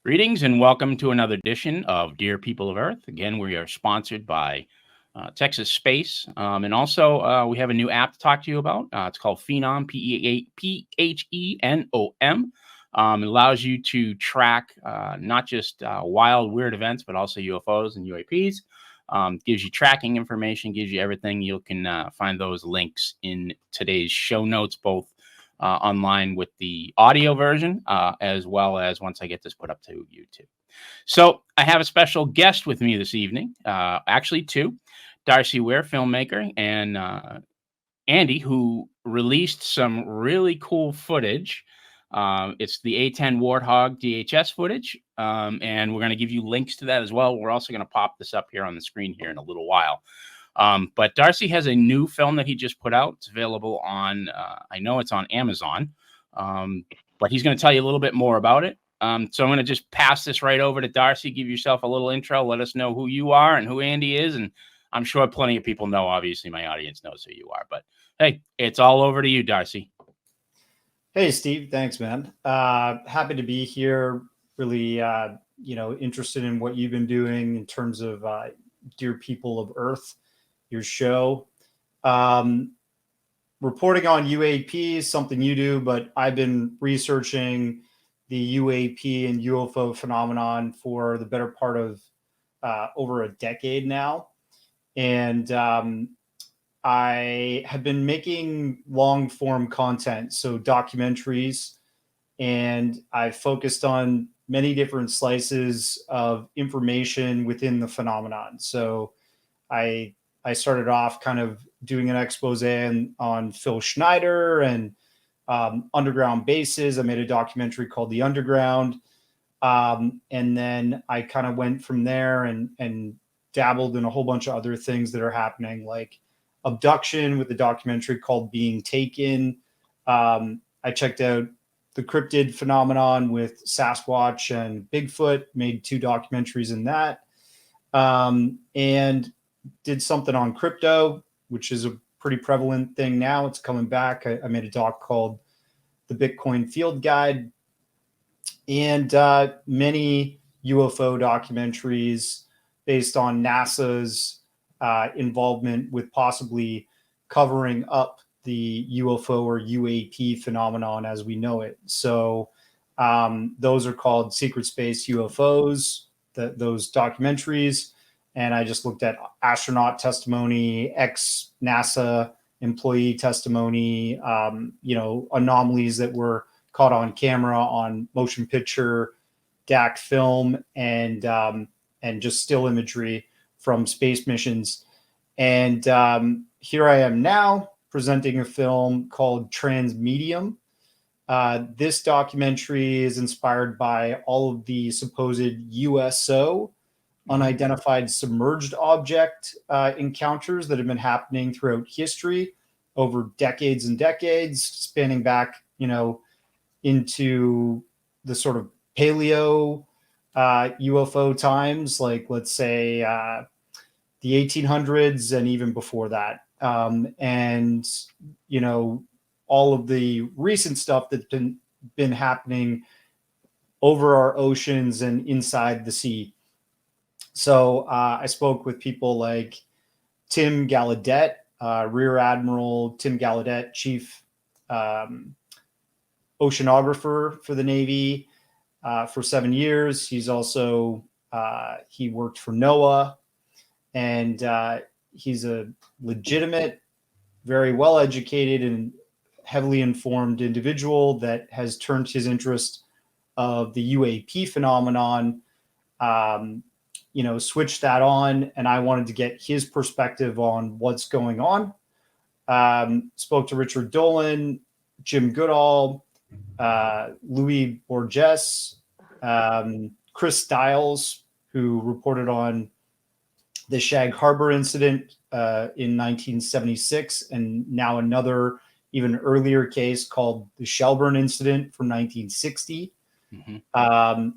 Greetings and welcome to another edition of Dear People of Earth. Again, we are sponsored by Texas Space. And also, we have a new app to talk to you about. It's called Phenom, Phenom. It allows you to track not just wild, weird events, but also UFOs and UAPs. Gives you tracking information, gives you everything. You can find those links in today's show notes, both online with the audio version, as well as once I get this put up to YouTube. So I have a special guest with me this evening, actually two, Darcy Weir, filmmaker, and Andy, who released some really cool footage. It's the A10 Warthog DHS footage, and we're going to give you links to that as well. We're also going to pop this up here on the screen here in a little while. But Darcy has a new film that he just put out. It's available on, I know it's on Amazon, but he's going to tell you a little bit more about it. So I'm going to just pass this right over to Darcy. Give yourself a little intro. Let us know who you are and who Andy is. And I'm sure plenty of people know, obviously my audience knows who you are, but hey, it's all over to you, Darcy. Hey, Steve. Thanks, man. Happy to be here. Really, interested in what you've been doing in terms of Dear People of Earth, your show. Reporting on UAP is something you do, but I've been researching the UAP and UFO phenomenon for the better part of over a decade now. And I have been making long form content, so documentaries, and I've focused on many different slices of information within the phenomenon. So I started off kind of doing an expose on Phil Schneider and underground bases. I made a documentary called The Underground. And then I kind of went from there and dabbled in a whole bunch of other things that are happening, like abduction with a documentary called Being Taken. I checked out the cryptid phenomenon with Sasquatch and Bigfoot, made 2 documentaries in that. And did something on crypto, which is a pretty prevalent thing now. It's coming back. I made a doc called The Bitcoin Field Guide, and many UFO documentaries based on NASA's involvement with possibly covering up the UFO or UAP phenomenon as we know it. So those are called Secret Space UFOs, those documentaries. And I just looked at astronaut testimony, ex-NASA employee testimony, anomalies that were caught on camera, on motion picture, DAC film, and just still imagery from space missions. And here I am now presenting a film called Transmedium. This documentary is inspired by all of the supposed USO, unidentified submerged object encounters that have been happening throughout history over decades and decades, spanning back, into the sort of paleo UFO times, like let's say the 1800s and even before that. And, all of the recent stuff that's been happening over our oceans and inside the sea. So I spoke with people like Tim Gallaudet, Rear Admiral Tim Gallaudet, Chief Oceanographer for the Navy for 7 years. He's also, he worked for NOAA, and he's a legitimate, very well-educated and heavily informed individual that has turned his interest of the UAP phenomenon, switched that on, and I wanted to get his perspective on what's going on. Spoke to Richard Dolan, Jim Goodall, Louis Borges, Chris Stiles, who reported on the Shag Harbor incident in 1976, and now another even earlier case called the Shelburne incident from 1960,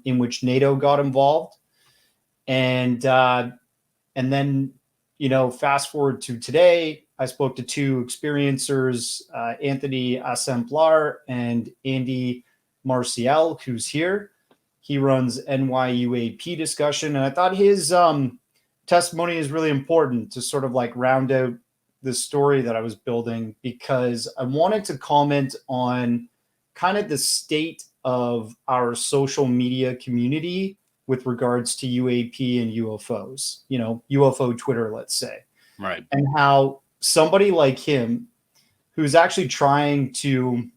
in which NATO got involved. And then, fast forward to today, I spoke to 2 experiencers, Anthony Assemplar and Andy Marcel, who's here. He runs NYUAP discussion. And I thought his testimony is really important to sort of like round out the story that I was building, because I wanted to comment on kind of the state of our social media community with regards to UAP and UFOs, UFO Twitter, let's say. Right. And how somebody like him, who's actually trying to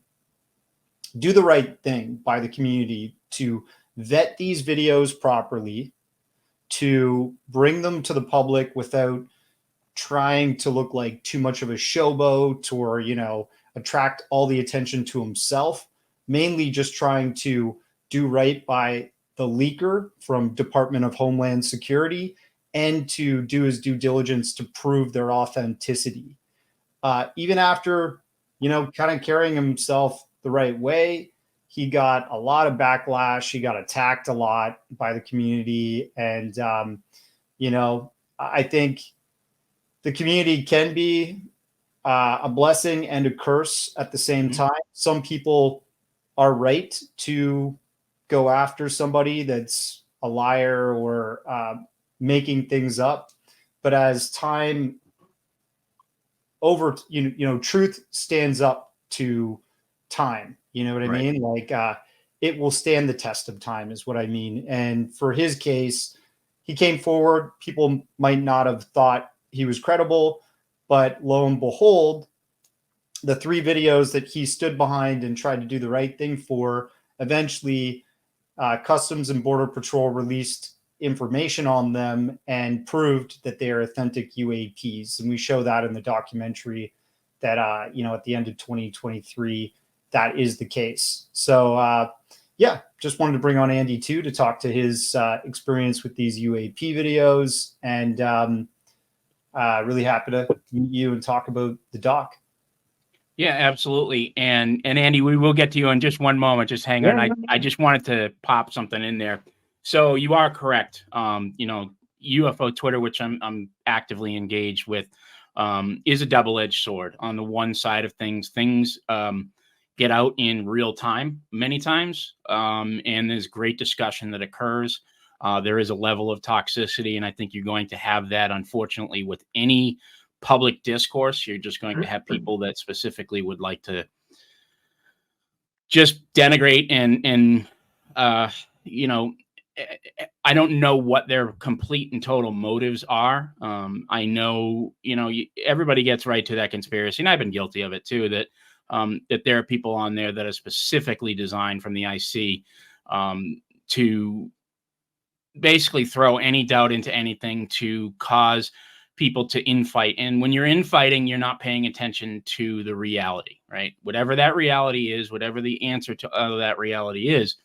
do the right thing by the community, to vet these videos properly, to bring them to the public without trying to look like too much of a showboat or, attract all the attention to himself, mainly just trying to do right by the leaker from Department of Homeland Security and to do his due diligence to prove their authenticity. Even after, kind of carrying himself the right way, he got a lot of backlash. He got attacked a lot by the community. And, I think the community can be a blessing and a curse at the same time. Some people are right to go after somebody that's a liar or making things up. But as time over, truth stands up to time. You know what I mean? Like it will stand the test of time is what I mean. And for his case, he came forward. People might not have thought he was credible, but lo and behold, the 3 videos that he stood behind and tried to do the right thing for, eventually Customs and Border Patrol released information on them and proved that they are authentic UAPs. And we show that in the documentary that, at the end of 2023, that is the case. So, just wanted to bring on Andy too, to talk to his experience with these UAP videos, and really happy to meet you and talk about the doc. Yeah, absolutely. And Andy, we will get to you in just one moment. Just hang on. I just wanted to pop something in there. So you are correct. UFO Twitter, which I'm actively engaged with, is a double-edged sword. On the one side of things get out in real time many times, and there's great discussion that occurs. There is a level of toxicity, and I think you're going to have that, unfortunately, with any public discourse. You're just going to have people that specifically would like to just denigrate and I don't know what their complete and total motives are. I know, everybody gets right to that conspiracy, and I've been guilty of it too, that there are people on there that are specifically designed from the IC to basically throw any doubt into anything to cause people to infight. And when you're infighting, you're not paying attention to the reality, right? Whatever that reality is, whatever the answer to that reality is,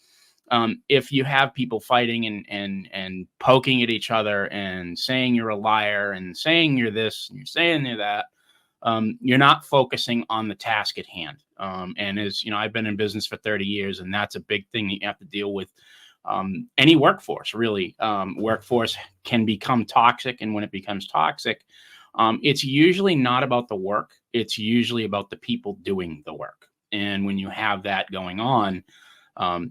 if you have people fighting and poking at each other and saying you're a liar and saying you're this and you're saying you're that, you're not focusing on the task at hand. And as I've been in business for 30 years, and that's a big thing that you have to deal with. Any workforce, really. Workforce can become toxic, and when it becomes toxic, it's usually not about the work. It's usually about the people doing the work. And when you have that going on,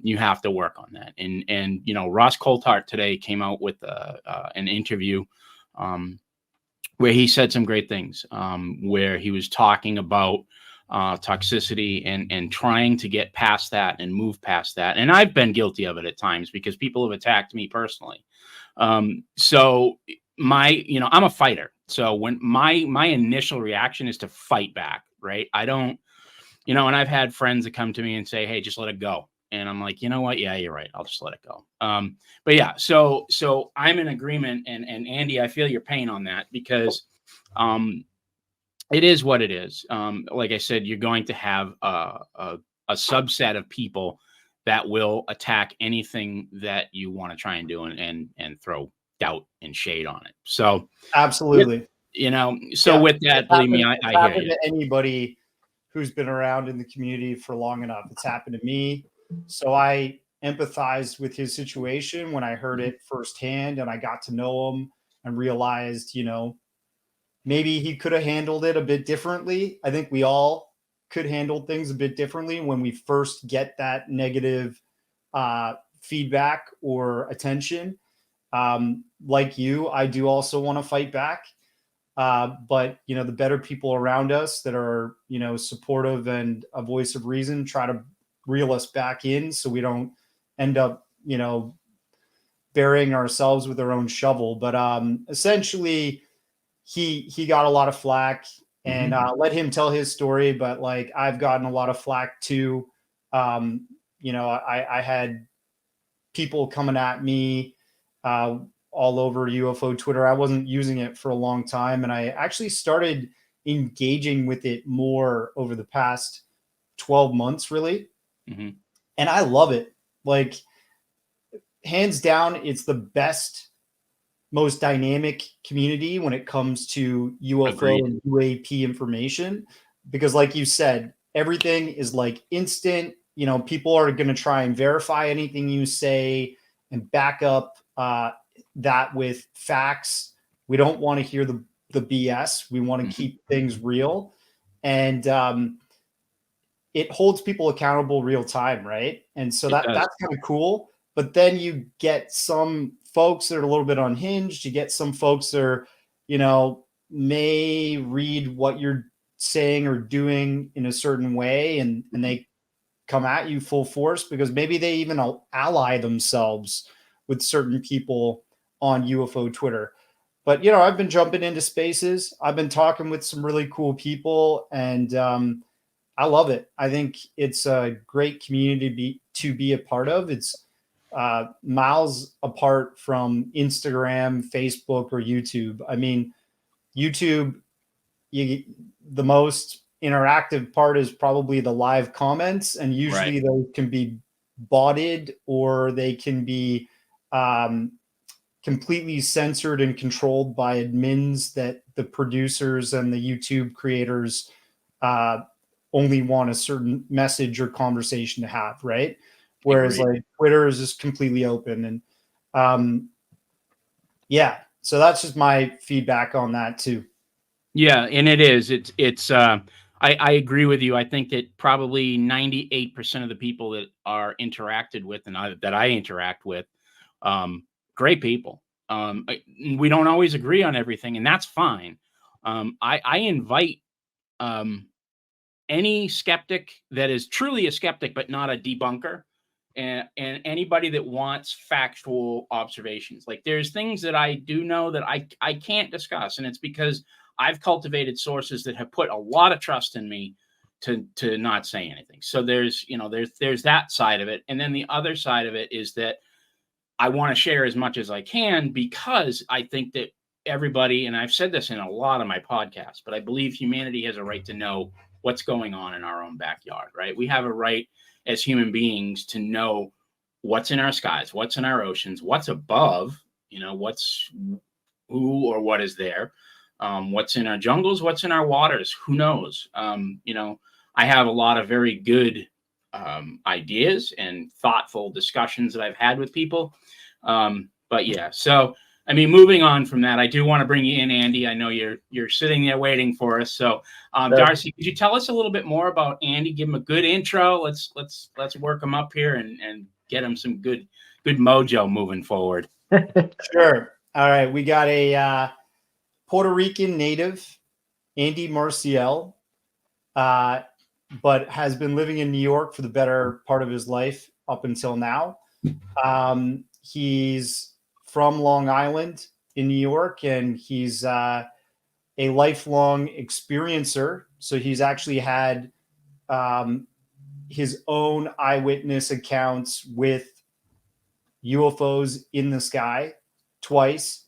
you have to work on that. And Ross Coulthart today came out with an interview where he said some great things, where he was talking about toxicity and trying to get past that and move past that. And I've been guilty of it at times because people have attacked me personally. So I'm a fighter. So when my initial reaction is to fight back, right? I don't, and I've had friends that come to me and say, hey, just let it go. And I'm like, you know what? Yeah, you're right. I'll just let it go. But yeah, so I'm in agreement. And Andy, I feel your pain on that because it is what it is. Like I said, you're going to have a subset of people that will attack anything that you want to try and do and throw doubt and shade on it. So absolutely, with that, believe me, I hear you. To anybody who's been around in the community for long enough, it's happened to me. So I empathized with his situation when I heard it firsthand, and I got to know him and realized, maybe he could have handled it a bit differently. I think we all could handle things a bit differently when we first get that negative feedback or attention. Like you, I do also want to fight back. But the better people around us that are, supportive and a voice of reason, try to reel us back in so we don't end up, burying ourselves with our own shovel. But essentially, he got a lot of flack, and let him tell his story. But like, I've gotten a lot of flack too. I had people coming at me all over UFO Twitter. I wasn't using it for a long time, and I actually started engaging with it more over the past 12 months, really. And I love it. Like, hands down, it's the best, most dynamic community when it comes to UFO and UAP information, because like you said, everything is like instant. People are going to try and verify anything you say and back up that with facts. We don't want to hear the BS. We want to keep things real. And it holds people accountable real time, right? And so that's kind of cool. But then you get some folks that are a little bit unhinged. You get some folks that are, may read what you're saying or doing in a certain way, and they come at you full force because maybe they even ally themselves with certain people on UFO Twitter. But, I've been jumping into spaces. I've been talking with some really cool people, and I love it. I think it's a great community to be a part of. It's miles apart from Instagram, Facebook, or YouTube. I mean, YouTube, the most interactive part is probably the live comments, and usually those can be botted, or they can be completely censored and controlled by admins that the producers and the YouTube creators only want a certain message or conversation to have, right? Whereas like Twitter is just completely open. And so that's just my feedback on that too. Yeah, and it is. It's I agree with you. I think that probably 98% of the people that are interacted with and that I interact with, great people. We don't always agree on everything, and that's fine. I invite any skeptic that is truly a skeptic but not a debunker, and anybody that wants factual observations. Like, there's things that I do know that I can't discuss, and it's because I've cultivated sources that have put a lot of trust in me to not say anything. So there's that side of it. And then the other side of it is that I want to share as much as I can, because I think that everybody, and I've said this in a lot of my podcasts, but I believe humanity has a right to know what's going on in our own backyard, right? We have a right as human beings to know what's in our skies, what's in our oceans, what's above, what's who or what is there. What's in our jungles, what's in our waters, who knows? I have a lot of very good ideas and thoughtful discussions that I've had with people. But yeah, so, I mean, moving on from that, I do want to bring you in, Andy. I know you're sitting there waiting for us. So, Darcy, could you tell us a little bit more about Andy? Give him a good intro. Let's work him up here and get him some good mojo moving forward. Sure. All right. We got a Puerto Rican native, Andy Marcel, but has been living in New York for the better part of his life up until now. He's from Long Island in New York, and he's a lifelong experiencer. So he's actually had his own eyewitness accounts with UFOs in the sky twice.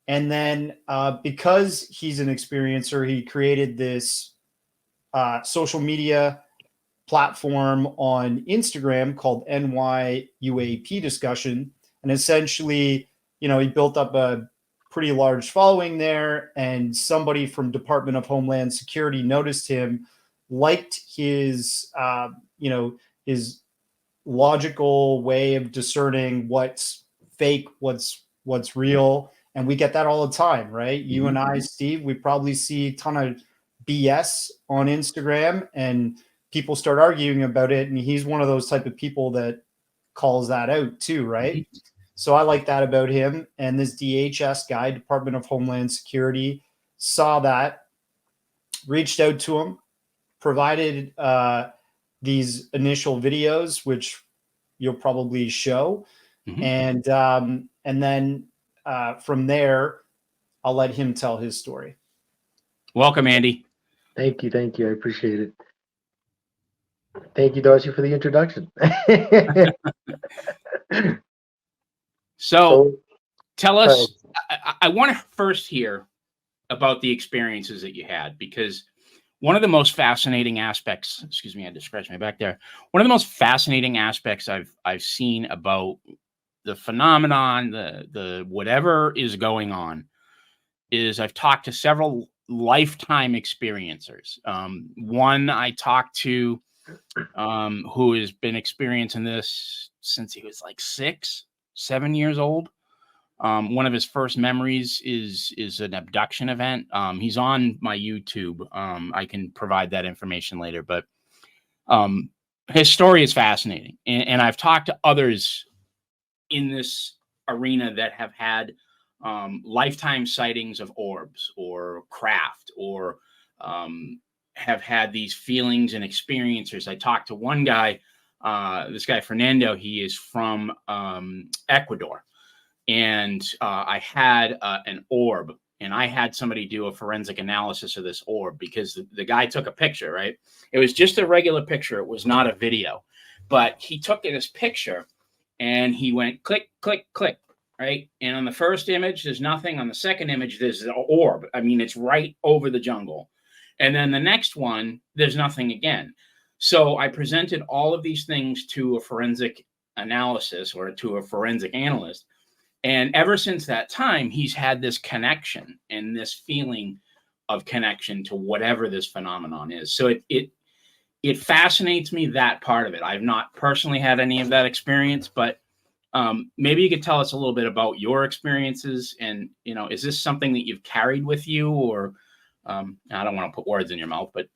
And then because he's an experiencer, he created this social media platform on Instagram called NYUAP Discussion. And essentially, he built up a pretty large following there. And somebody from Department of Homeland Security noticed him, liked his, his logical way of discerning what's fake, what's real. And we get that all the time, right? You and I, Steve, we probably see a ton of BS on Instagram, and people start arguing about it. And he's one of those type of people that calls that out too, right? Mhm. So I like that about him. And this DHS guy, Department of Homeland Security, saw that, reached out to him, provided these initial videos, which you'll probably show, Mhm. and then from there, I'll let him tell his story. Welcome, Andy. Thank you. I appreciate it. Thank you, Darcy, for the introduction. So tell us, sorry. I want to first hear about the experiences that you had, because one of the most fascinating aspects, excuse me, I had to scratch my back there. One of the most fascinating aspects I've seen about the phenomenon, the whatever is going on, is I've talked to several lifetime experiencers. One I talked to who has been experiencing this since he was like 6, 7 years old. One of his first memories is an abduction event. He's on my YouTube. I can provide that information later, but his story is fascinating. And I've talked to others in this arena that have had lifetime sightings of orbs or craft, or have had these feelings and experiences. I talked to one guy, this guy, Fernando. He is from Ecuador. And I had an orb, and I had somebody do a forensic analysis of this orb, because the guy took a picture, right? It was just a regular picture. It was not a video, but he took this picture and he went click, click, click, right? And on the first image, there's nothing. On the second image, there's an orb. I mean, it's right over the jungle. And then the next one, there's nothing again. So I presented all of these things to a forensic analysis, or to a forensic analyst. And ever since that time, he's had this connection and this feeling of connection to whatever this phenomenon is. So it fascinates me, that part of it. I've not personally had any of that experience, but maybe you could tell us a little bit about your experiences. And, is this something that you've carried with you, or I don't want to put words in your mouth, but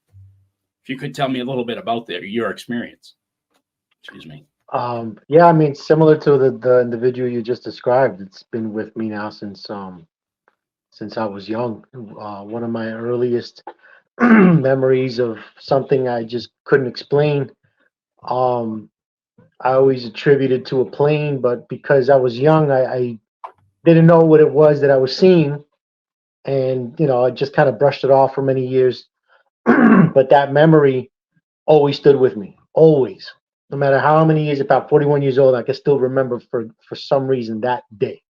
if you could tell me a little bit about your experience. Excuse me. Yeah, I mean, similar to the individual you just described, it's been with me now since I was young. One of my earliest memories of something I just couldn't explain. I always attributed to a plane, but because I was young, I didn't know what it was that I was seeing, and I just kind of brushed it off for many years. But that memory always stood with me, always. No matter how many years, about 41 years old, I can still remember for some reason that day.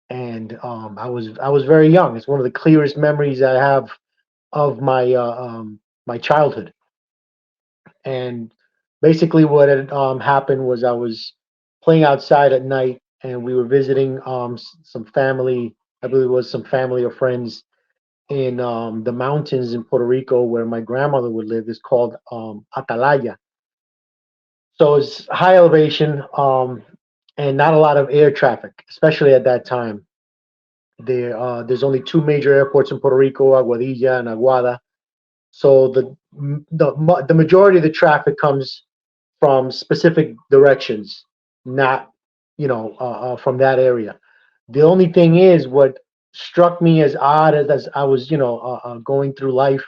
And I was very young. It's one of the clearest memories I have of my childhood. And basically, what had happened was I was playing outside at night, and we were visiting some family. I believe it was some family or friends in the mountains in Puerto Rico, where my grandmother would live. It's called Atalaya. So it's high elevation, and not a lot of air traffic, especially at that time. There's only two major airports in Puerto Rico, Aguadilla and Aguada. So the majority of the traffic comes from specific directions, not from that area. The only thing is, what struck me as odd as I was going through life,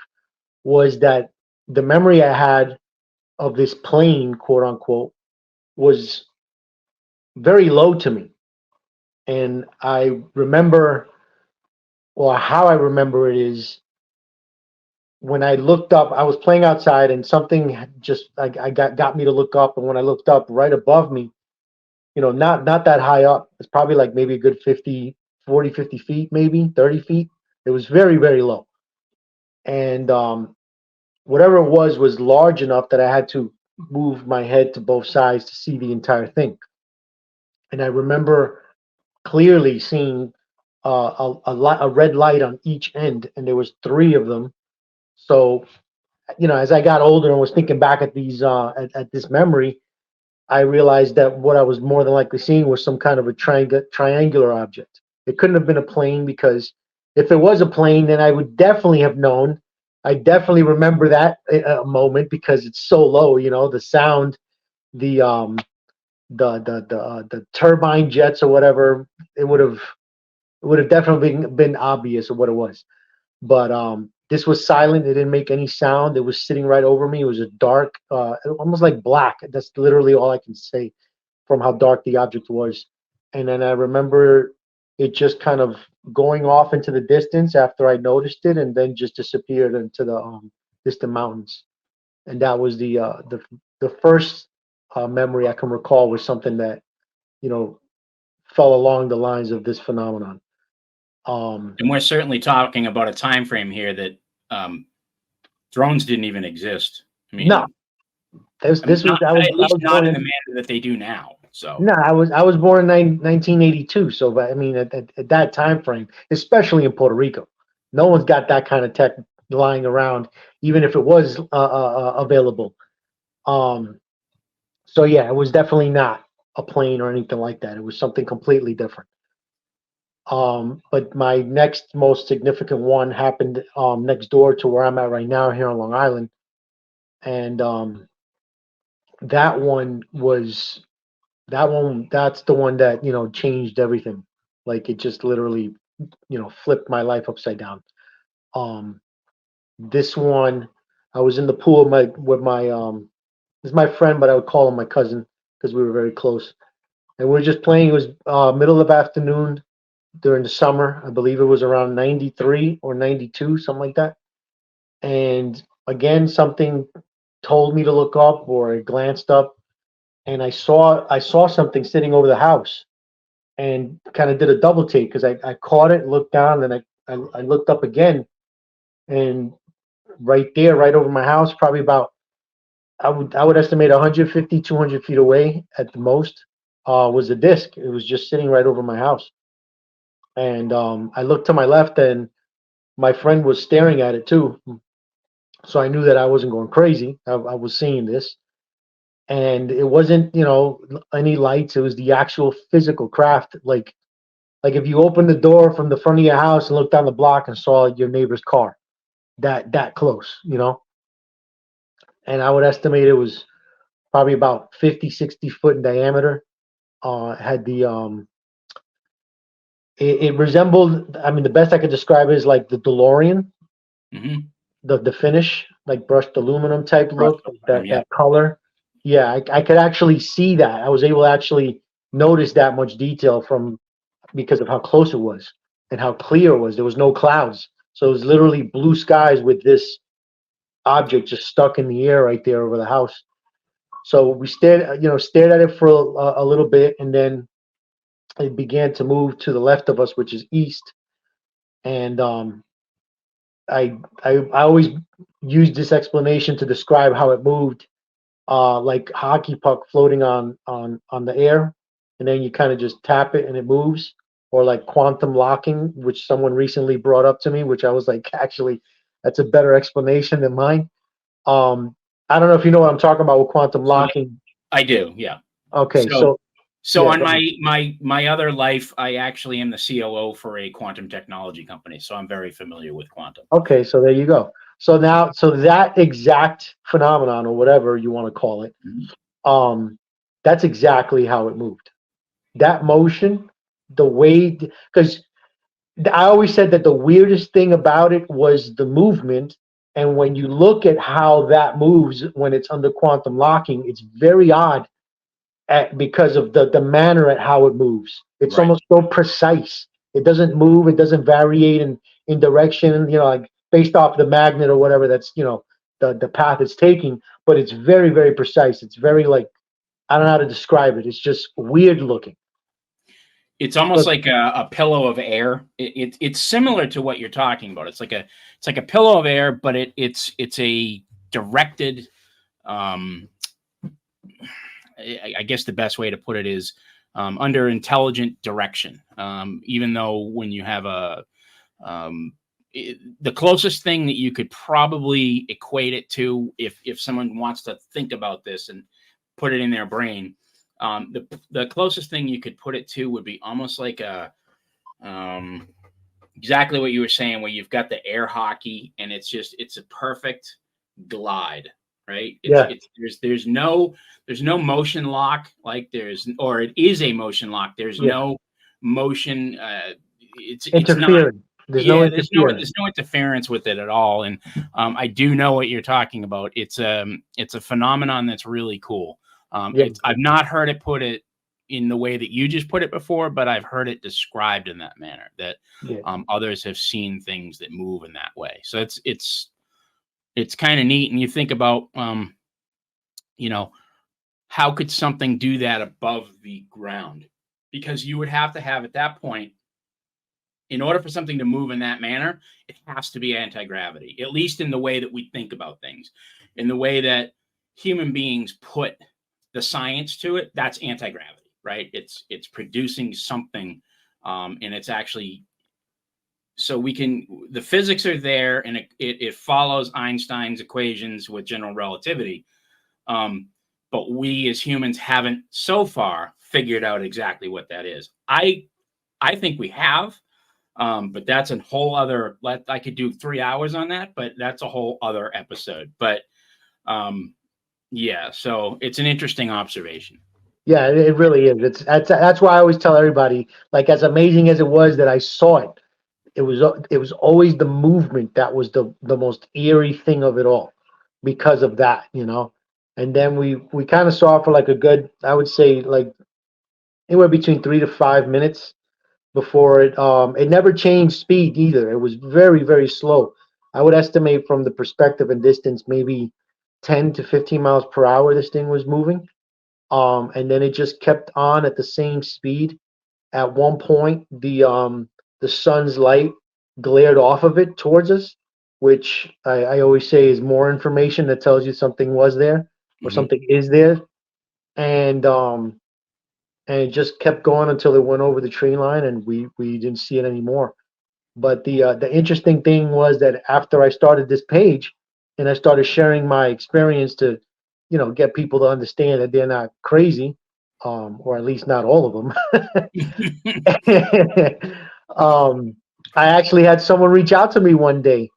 was that the memory I had of this plane, quote unquote, was very low to me. And I remember, or how I remember it is, when I looked up, I was playing outside, and something just I got me to look up. And when I looked up, right above me, not that high up, it's probably like maybe a good 50 feet, maybe 30 feet. It was very, very low. And whatever it was large enough that I had to move my head to both sides to see the entire thing. And I remember clearly seeing a red light on each end, and there was three of them. So, as I got older and was thinking back at these at this memory, I realized that what I was more than likely seeing was some kind of a triangular object. It couldn't have been a plane, because if it was a plane, then I would definitely have known. I definitely remember that moment, because it's so low. The sound, the the turbine jets or whatever, it would have definitely been obvious of what it was. But this was silent. It didn't make any sound. It was sitting right over me. It was a dark, almost like black. That's literally all I can say from how dark the object was. And then I remember it just kind of going off into the distance after I noticed it, and then just disappeared into the distant mountains. And that was the first memory I can recall was something that you know fell along the lines of this phenomenon. And we're certainly talking about a time frame here that drones didn't even exist. I mean, No, this was I was at least not born in in the manner that they do now. So no, I was born in 1982. So, but I mean, at that time frame, especially in Puerto Rico, no one's got that kind of tech lying around, even if it was available. Um, so yeah, it was definitely not a plane or anything like that. It was something completely different. But my next most significant one happened next door to where I'm at right now here on Long Island, and that one was that's the one that changed everything. Like it just literally flipped my life upside down. Um, this one, I was in the pool with my this is my friend, but I would call him my cousin because we were very close, and we were just playing. It was middle of afternoon during the summer. I believe it was around 93 or 92, something like that. And again, something told me to look up, or I glanced up, and I saw something sitting over the house, and kind of did a double take because I caught it, looked down, and I looked up again, and right there, right over my house, probably about I would estimate 150, 200 feet away at the most, was a disc. It was just sitting right over my house, and I looked to my left, and my friend was staring at it too. So I knew that I wasn't going crazy. I was seeing this, and it wasn't any lights. It was the actual physical craft, like if you opened the door from the front of your house and looked down the block and saw your neighbor's car, that close. And I would estimate it was probably about 50, 60 foot in diameter. Had the it resembled, I mean, the best I could describe it is like the DeLorean, mhm. the finish, like brushed aluminum type Brushed look, aluminum, yeah. that color. Yeah, I could actually see that. I was able to actually notice that much detail from because of how close it was and how clear it was. There was no clouds, so it was literally blue skies with this object just stuck in the air right there over the house. So we stared at it for a little bit, and then it began to move to the left of us, which is east. And I always use this explanation to describe how it moved, like hockey puck floating on the air, and then you kind of just tap it and it moves, or like quantum locking, which someone recently brought up to me, which I was like, actually, that's a better explanation than mine. I don't know if you know what I'm talking about with quantum locking. I do, yeah. Okay, So yeah, on my other life, I actually am the COO for a quantum technology company, so I'm very familiar with quantum. okay, so there you go. So that exact phenomenon, or whatever you want to call it, that's exactly how it moved. That motion, the way, because I always said that the weirdest thing about it was the movement. And when you look at how that moves when it's under quantum locking, it's very odd because of the manner at how it moves. It's Right. almost so precise. It doesn't move. It doesn't variate in direction. Like based off the magnet or whatever. That's the path it's taking. But it's very, very precise. It's very, like, I don't know how to describe it. It's just weird looking. It's almost like a pillow of air. It's similar to what you're talking about. It's like a pillow of air, but it's a directed. I guess the best way to put it is under intelligent direction. Even though when you have the closest thing that you could probably equate it to, if someone wants to think about this and put it in their brain, the closest thing you could put it to would be almost like exactly what you were saying, where you've got the air hockey and it's a perfect glide. right? Yeah. There's no motion lock like or it is a motion lock. There's Yeah. no motion. It's not. Interference. There's no interference. There's no interference with it at all. And I do know what you're talking about. It's a phenomenon that's really cool. Yeah. I've not heard it put it in the way that you just put it before, but I've heard it described in that manner, that others have seen things that move in that way. So it's kind of neat. And you think about, you know, how could something do that above the ground? Because you would have to have at that point, in order for something to move in that manner, it has to be anti-gravity, at least in the way that we think about things, in the way that human beings put the science to it. That's anti-gravity, right? It's producing something, and it's actually, so the physics are there, and it follows Einstein's equations with general relativity. But we as humans haven't so far figured out exactly what that is. I think we have, but that's a whole other, I could do 3 hours on that, but that's a whole other episode. But yeah, so it's an interesting observation. Yeah, it really is. That's why I always tell everybody, like, as amazing as it was that I saw it, it was always the movement that was the most eerie thing of it all, because of that, you know. And then we kind of saw it for like a good, I would say, like anywhere between 3 to 5 minutes before it never changed speed either. It was very, very slow. I would estimate from the perspective and distance, maybe 10 to 15 miles per hour this thing was moving. And then it just kept on at the same speed. At one point, the sun's light glared off of it towards us, which I always say is more information that tells you something was there or something is there. And it just kept going until it went over the tree line, and we didn't see it anymore. But the interesting thing was that after I started this page and I started sharing my experience to, you know, get people to understand that they're not crazy, or at least not all of them. I actually had someone reach out to me one day,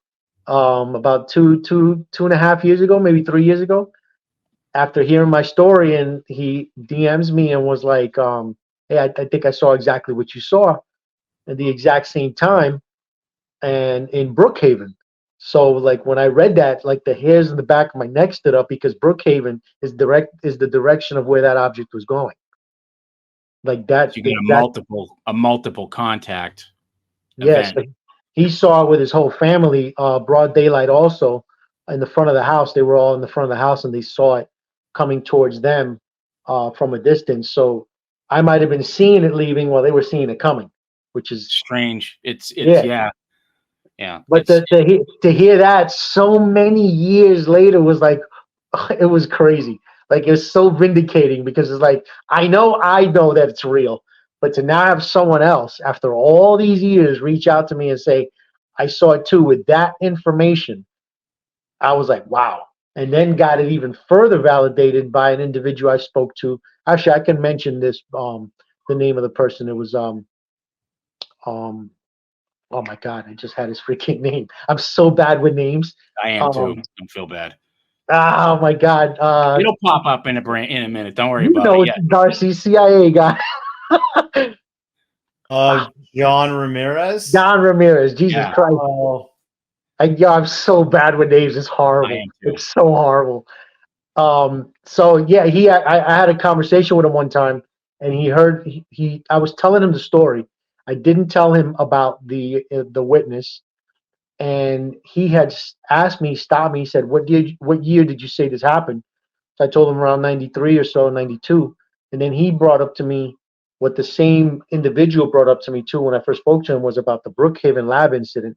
about two and a half years ago, maybe 3 years ago, after hearing my story, and he DMs me and was like, "Hey, I think I saw exactly what you saw at the exact same time, and in Brookhaven." So, like, when I read that, like, the hairs in the back of my neck stood up, because Brookhaven is the direction of where that object was going. Like that. So you got a multiple contact Yes, event. he saw it with his whole family, broad daylight also, in the front of the house. They were all in the front of the house, and they saw it coming towards them from a distance. So I might have been seeing it leaving while they were seeing it coming, which is strange. It's yeah. Yeah. But to hear that so many years later was like, it was crazy. Like, it was so vindicating, because it's like, I know that it's real, but to now have someone else after all these years reach out to me and say, I saw it too, with that information, I was like, wow. And then got it even further validated by an individual I spoke to. Actually, I can mention this, the name of the person. It was oh my God, I just had his freaking name. I'm so bad with names. I am too. Don't feel bad. Oh my God. It'll pop up in a minute. Don't worry You about know it. it's Darcy, CIA guy. John Ramirez. John Ramirez. Jesus Yeah. Christ. Oh, I'm so bad with names. It's horrible. I am too. It's so horrible. So yeah, I had a conversation with him one time, and he heard I was telling him the story. I didn't tell him about the witness, and he had asked me, stopped me. He said, what year did you say this happened? So I told him around 93 or so, 92. And then he brought up to me what the same individual brought up to me too when I first spoke to him, was about the Brookhaven lab incident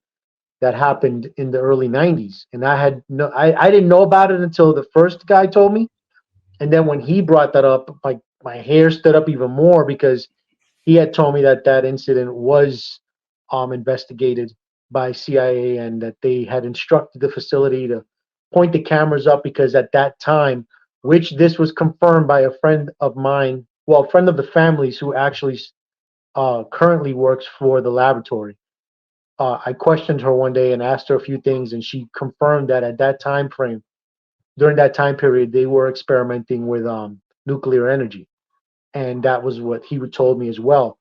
that happened in the early 90s. And I didn't know about it until the first guy told me. And then when he brought that up, like, my hair stood up even more, because he had told me that that incident was investigated by CIA, and that they had instructed the facility to point the cameras up, because at that time, which this was confirmed by a friend of mine, well, a friend of the family's, who actually currently works for the laboratory. I questioned her one day and asked her a few things, and she confirmed that at that time frame, during that time period, they were experimenting with nuclear energy, and that was what he told me as well.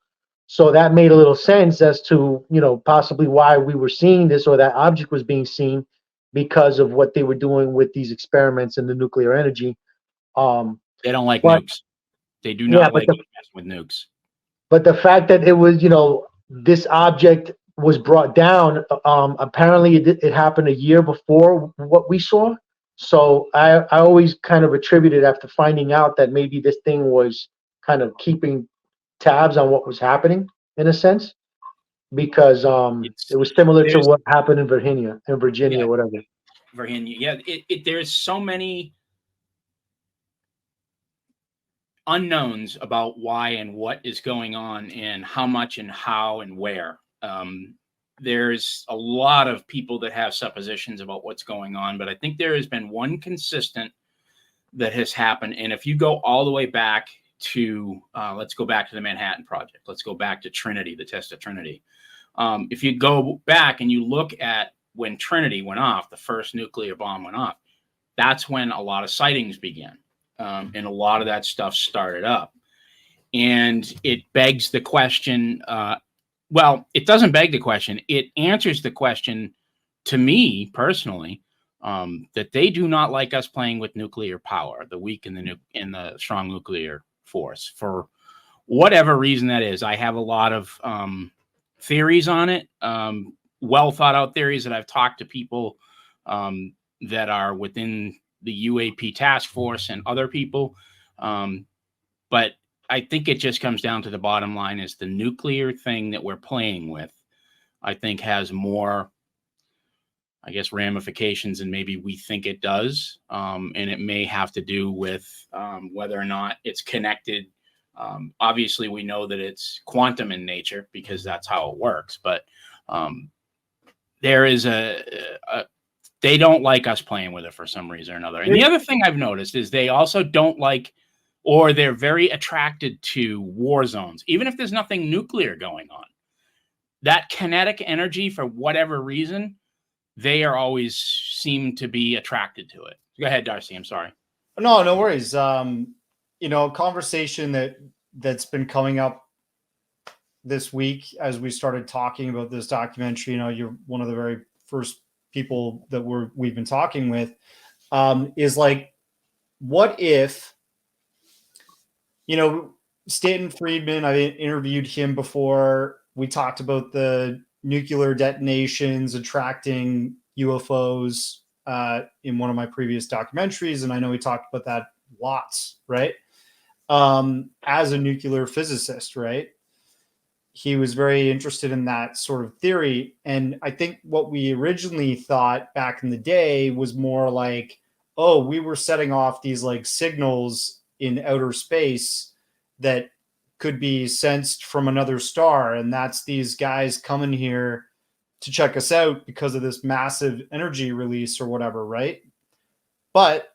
So that made a little sense as to, possibly why we were seeing this, or that object was being seen, because of what they were doing with these experiments in the nuclear energy. Um, They don't like but nukes. They do yeah, not like messing with nukes. but the fact that it was, this object was brought down, apparently it happened a year before what we saw. So I always kind of attributed, after finding out, that maybe this thing was kind of keeping tabs on what was happening, in a sense, because It's it was similar to there's what happened in Virginia, yeah, or whatever. Virginia. Yeah, there's so many unknowns about why and what is going on and how much and how and where. There's a lot of people that have suppositions about what's going on, but I think there has been one consistent that has happened. And if you go all the way back to, let's go back to the Manhattan Project. Let's go back to Trinity, the test of Trinity. If you go back and you look at when Trinity went off, the first nuclear bomb went off, that's when a lot of sightings began. And a lot of that stuff started up. And it begs the question, well, it doesn't beg the question. It answers the question, to me personally, that they do not like us playing with nuclear power, the weak and the strong nuclear force, for whatever reason that is. I have a lot of theories on it, well thought out theories that I've talked to people that are within the UAP task force and other people. But I think it just comes down to the bottom line is the nuclear thing that we're playing with, I think, has more, I guess, ramifications than maybe we think it does. And it may have to do with whether or not it's connected. Obviously, we know that it's quantum in nature because that's how it works. But there is they don't like us playing with it for some reason or another. And the other thing I've noticed is they also don't like, or they're very attracted to, war zones, even if there's nothing nuclear going on. That kinetic energy, for whatever reason, they are always seem to be attracted to it. Go ahead, Darcy. I'm sorry. No worries. A conversation that's been coming up this week as we started talking about this documentary. You're one of the very first people that we've been talking with. Is like, what if, Stanton Friedman, I interviewed him before. We talked about the nuclear detonations attracting UFOs in one of my previous documentaries. And I know we talked about that lots, right? As a nuclear physicist, right? He was very interested in that sort of theory. And I think what we originally thought back in the day was more like, oh, we were setting off these like signals in outer space that could be sensed from another star. And that's these guys coming here to check us out because of this massive energy release or whatever, right? But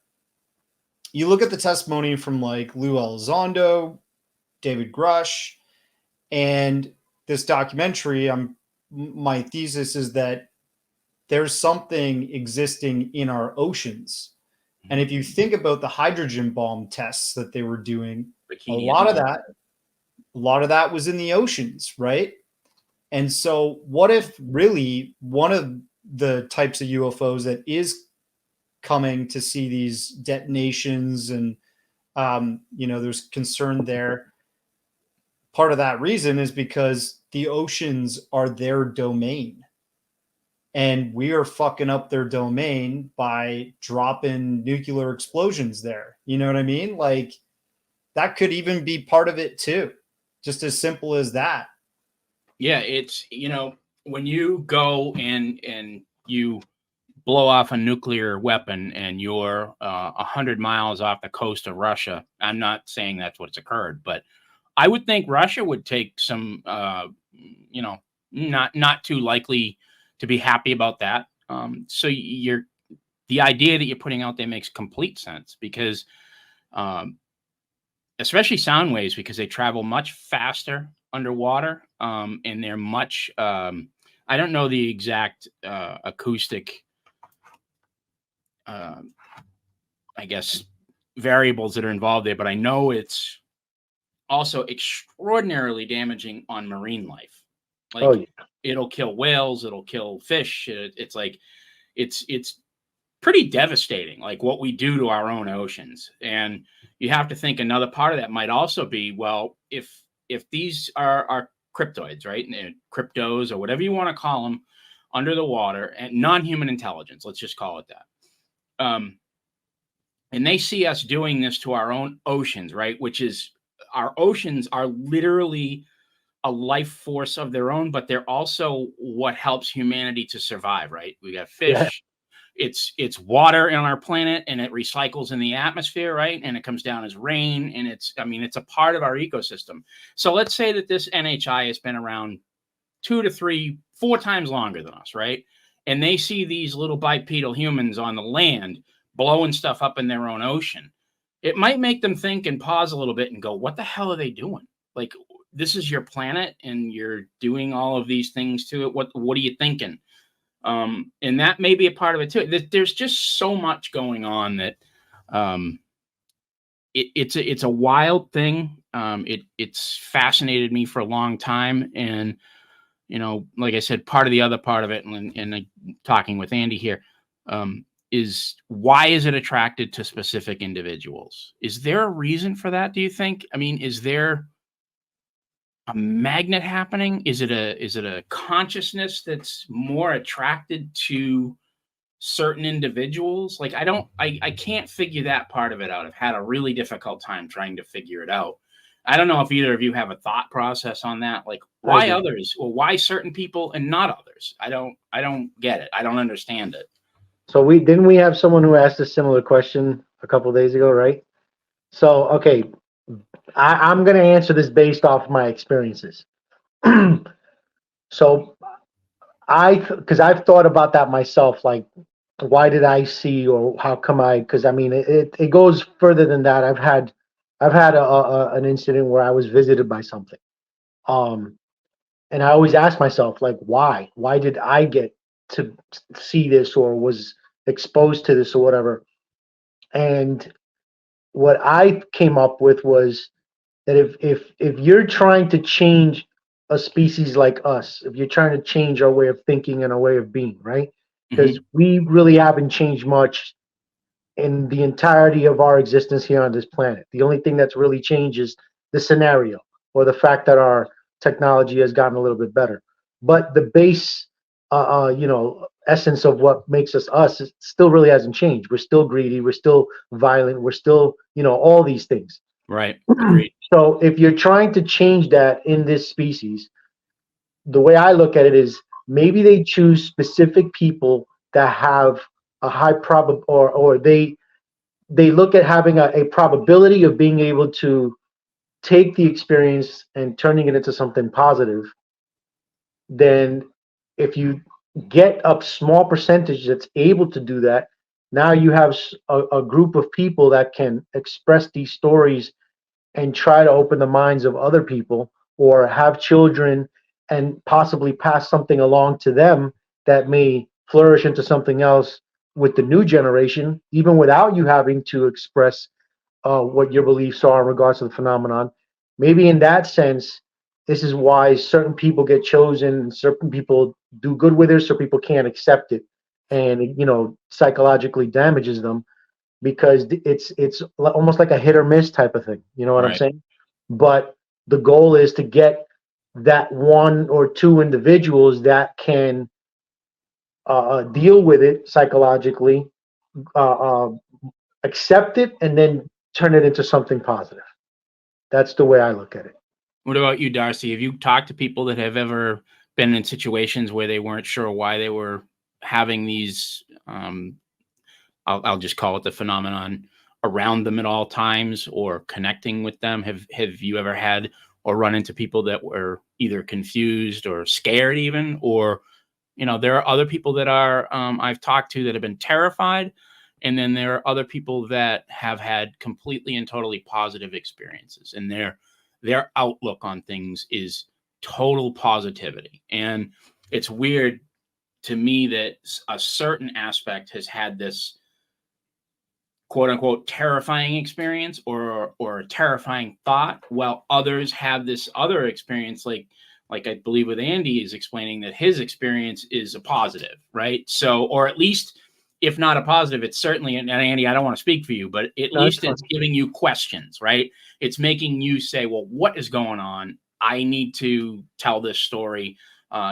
you look at the testimony from like Lou Elizondo, David Grush, and this documentary, my thesis is that there's something existing in our oceans. And if you think about the hydrogen bomb tests that they were doing, a lot of that was in the oceans, right? And so what if really one of the types of UFOs that is coming to see these detonations and, there's concern there. Part of that reason is because the oceans are their domain. And we are fucking up their domain by dropping nuclear explosions there. You know what I mean? Like, that could even be part of it too. Just as simple as that. Yeah, it's, when you go and you blow off a nuclear weapon and you're 100 miles off the coast of Russia, I'm not saying that's what's occurred, but I would think Russia would take some, not too likely to be happy about that. So the idea that you're putting out there makes complete sense because, especially sound waves, because they travel much faster underwater, and they're much. I don't know the exact acoustic I guess, variables that are involved there, but I know it's also extraordinarily damaging on marine life. Like, Oh, yeah. it'll kill whales, it'll kill fish. It's like, it's pretty devastating, like what we do to our own oceans. And you have to think another part of that might also be, well, if these are cryptoids, right, and cryptos or whatever you want to call them, under the water, and non-human intelligence, let's just call it that. And they see us doing this to our own oceans, right? Which is, our oceans are literally a life force of their own, but they're also what helps humanity to survive, right? We got fish. Yeah. It's water on our planet, and it recycles in the atmosphere, right? And it comes down as rain, and it's a part of our ecosystem. So let's say that this NHI has been around 2 to 3, 4 times longer than us, right? And they see these little bipedal humans on the land blowing stuff up in their own ocean. It might make them think and pause a little bit and go, what the hell are they doing? Like, this is your planet and you're doing all of these things to it. What are you thinking? And that may be a part of it too. There's just so much going on that it's a wild thing. It's fascinated me for a long time. And, like I said, part of the other part of it, and talking with Andy here, is why is it attracted to specific individuals? Is there a reason for that, do you think? I mean, is there a magnet happening? Is it a consciousness that's more attracted to certain individuals? Like, I can't figure that part of it out. I've had a really difficult time trying to figure it out. I don't know if either of you have a thought process on that. Like, why others? Well, why certain people and not others? I don't get it. I don't understand it. So we have someone who asked a similar question a couple of days ago, right? So, okay, I'm going to answer this based off my experiences. So because I've thought about that myself, like, why did I see, or how come because I mean, it goes further than that. I've had an incident where I was visited by something. And I always ask myself, like, why did I get to see this, or was exposed to this, or whatever? And what I came up with was that if you're trying to change a species like us, if you're trying to change our way of thinking and our way of being, right? Because we really haven't changed much in the entirety of our existence here on this planet. The only thing that's really changed is the scenario, or the fact that our technology has gotten a little bit better. But the base, essence of what makes us us still really hasn't changed. We're still greedy. We're still violent. We're still, all these things. Right. Agreed. So if you're trying to change that in this species, the way I look at it is, maybe they choose specific people that have a high or they look at having a probability of being able to take the experience and turning it into something positive. Then if you get a small percentage that's able to do that, now you have a group of people that can express these stories and try to open the minds of other people, or have children and possibly pass something along to them that may flourish into something else with the new generation, even without you having to express what your beliefs are in regards to the phenomenon. Maybe in that sense, this is why certain people get chosen, and certain people do good with it, so people can't accept it, and psychologically damages them, because it's almost like a hit or miss type of thing. You know what I'm saying? But the goal is to get that 1 or 2 individuals that can deal with it psychologically, accept it, and then turn it into something positive. That's the way I look at it. What about you, Darcy? Have you talked to people that have ever been in situations where they weren't sure why they were having these, I'll just call it the phenomenon, around them at all times, or connecting with them? Have you ever had or run into people that were either confused or scared even? Or, there are other people that are, I've talked to, that have been terrified. And then there are other people that have had completely and totally positive experiences, and their outlook on things is total positivity. And it's weird to me that a certain aspect has had this quote unquote terrifying experience or a terrifying thought, while others have this other experience, like I believe with Andy is explaining that his experience is a positive, right? So, or at least if not a positive, it's certainly, and Andy, I don't want to speak for you, but at least it's giving you questions, right? It's making you say, well, what is going on? I need to tell this story,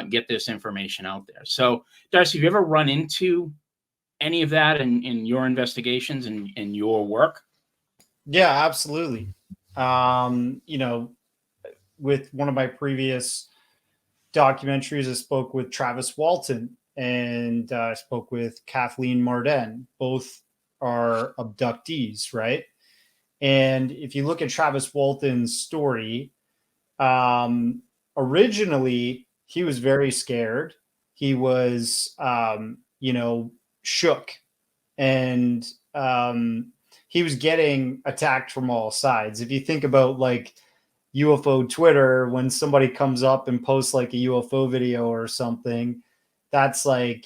get this information out there. So, Darcy, have you ever run into any of that in your investigations and in your work? Yeah, absolutely. You know, with one of my previous documentaries, I spoke with Travis Walton and I spoke with Kathleen Marden. Both are abductees, right? And if you look at Travis Walton's story, originally he was very scared. He was, you know, shook, and he was getting attacked from all sides. If you think about like UFO Twitter, when somebody comes up and posts like a UFO video or something, that's like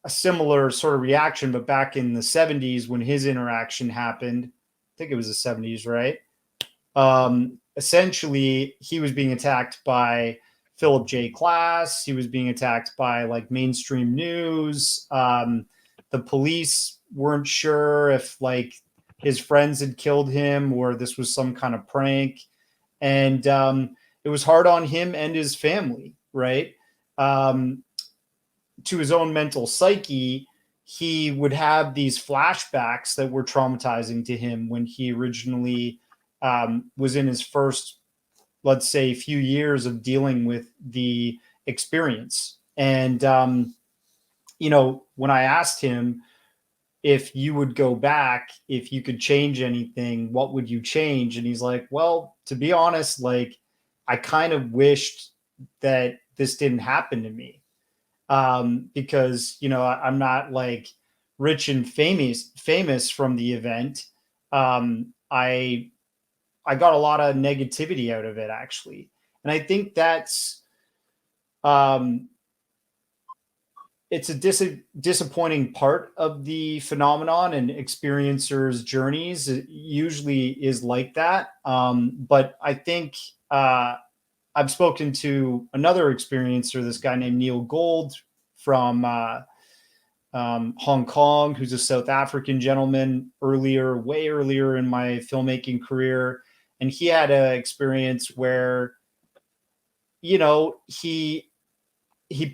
a similar sort of reaction. But back in the 70s, when his interaction happened, I think it was the 70s, right? Essentially, he was being attacked by Philip J. Klass. He was being attacked by like mainstream news. The police weren't sure if like his friends had killed him or this was some kind of prank. And it was hard on him and his family, right? To his own mental psyche, he would have these flashbacks that were traumatizing to him when he originally was in his first, let's say, few years of dealing with the experience. And, you know, when I asked him if you would go back, if you could change anything, what would you change? And he's like, well, to be honest, like, I kind of wished that this didn't happen to me. Because, you know, I'm not like rich and famous from the event. I got a lot of negativity out of it, actually. And I think that's, it's a disappointing part of the phenomenon, and experiencers' journeys. It usually is like that. But I think I've spoken to another experiencer, this guy named Neil Gold from Hong Kong, who's a South African gentleman, way earlier in my filmmaking career. And he had an experience where, you know, he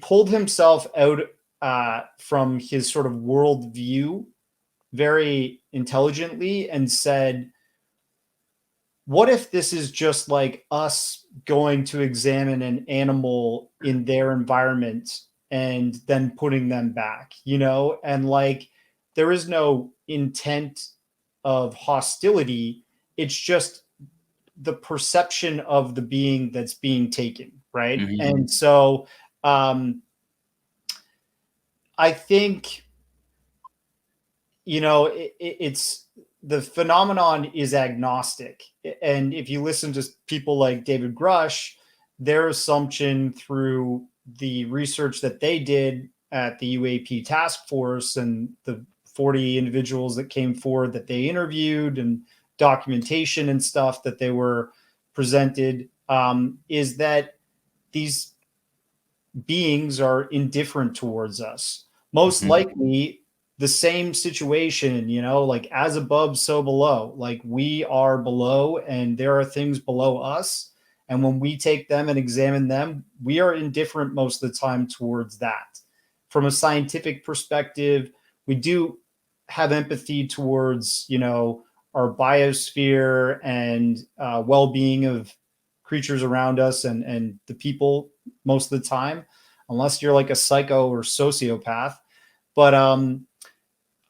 pulled himself out from his sort of worldview very intelligently and said, what if this is just like us going to examine an animal in their environment and then putting them back, you know? And like, there is no intent of hostility. It's just the perception of the being that's being taken, right? Mm-hmm. And so I think, you know, it's the phenomenon is agnostic. And if you listen to people like David Grush, their assumption through the research that they did at the UAP task force and the 40 individuals that came forward that they interviewed and documentation and stuff that they were presented, is that these beings are indifferent towards us. Most likely the same situation, you know, like as above, so below. Like we are below and there are things below us. And when we take them and examine them, we are indifferent most of the time towards that. From a scientific perspective, we do have empathy towards, you know, our biosphere and well-being of creatures around us and the people most of the time, unless you're like a psycho or sociopath. But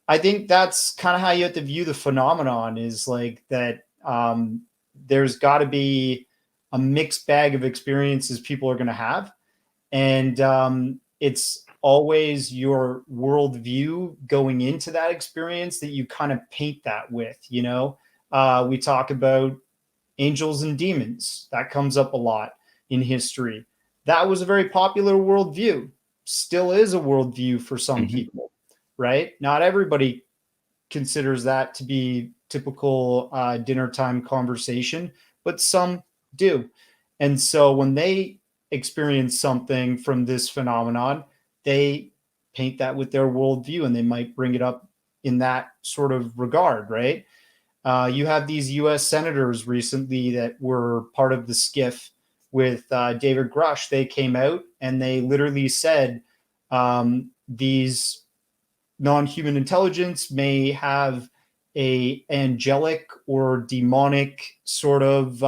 I think that's kind of how you have to view the phenomenon, is like that there's got to be a mixed bag of experiences people are going to have. And it's always your worldview going into that experience that you kind of paint that with, you know. We talk about angels and demons. That comes up a lot in history. That was a very popular worldview. Still is a worldview for some people, right? Not everybody considers that to be typical dinner time conversation, but some do. And so when they experience something from this phenomenon, they paint that with their worldview, and they might bring it up in that sort of regard, right? You have these U.S. senators recently that were part of the skiff with David Grush. They came out and they literally said these non-human intelligence may have a angelic or demonic sort of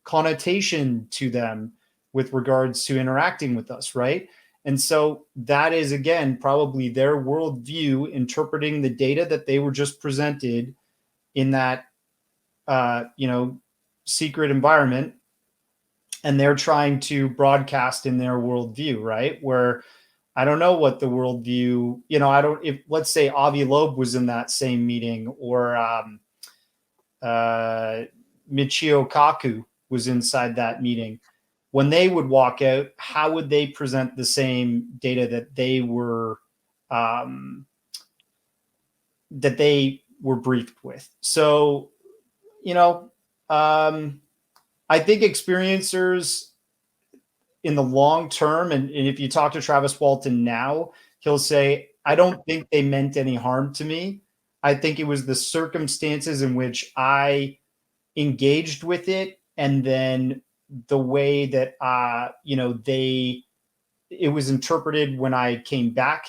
connotation to them with regards to interacting with us, right? And so that is, again, probably their worldview interpreting the data that they were just presented in that, secret environment. And they're trying to broadcast in their worldview, right? Where I don't know what the worldview, if let's say Avi Loeb was in that same meeting, or Michio Kaku was inside that meeting, when they would walk out, how would they present the same data that they were briefed with? So, I think experiencers in the long term, and if you talk to Travis Walton now, he'll say, I don't think they meant any harm to me. I think it was the circumstances in which I engaged with it, and then the way that it was interpreted when I came back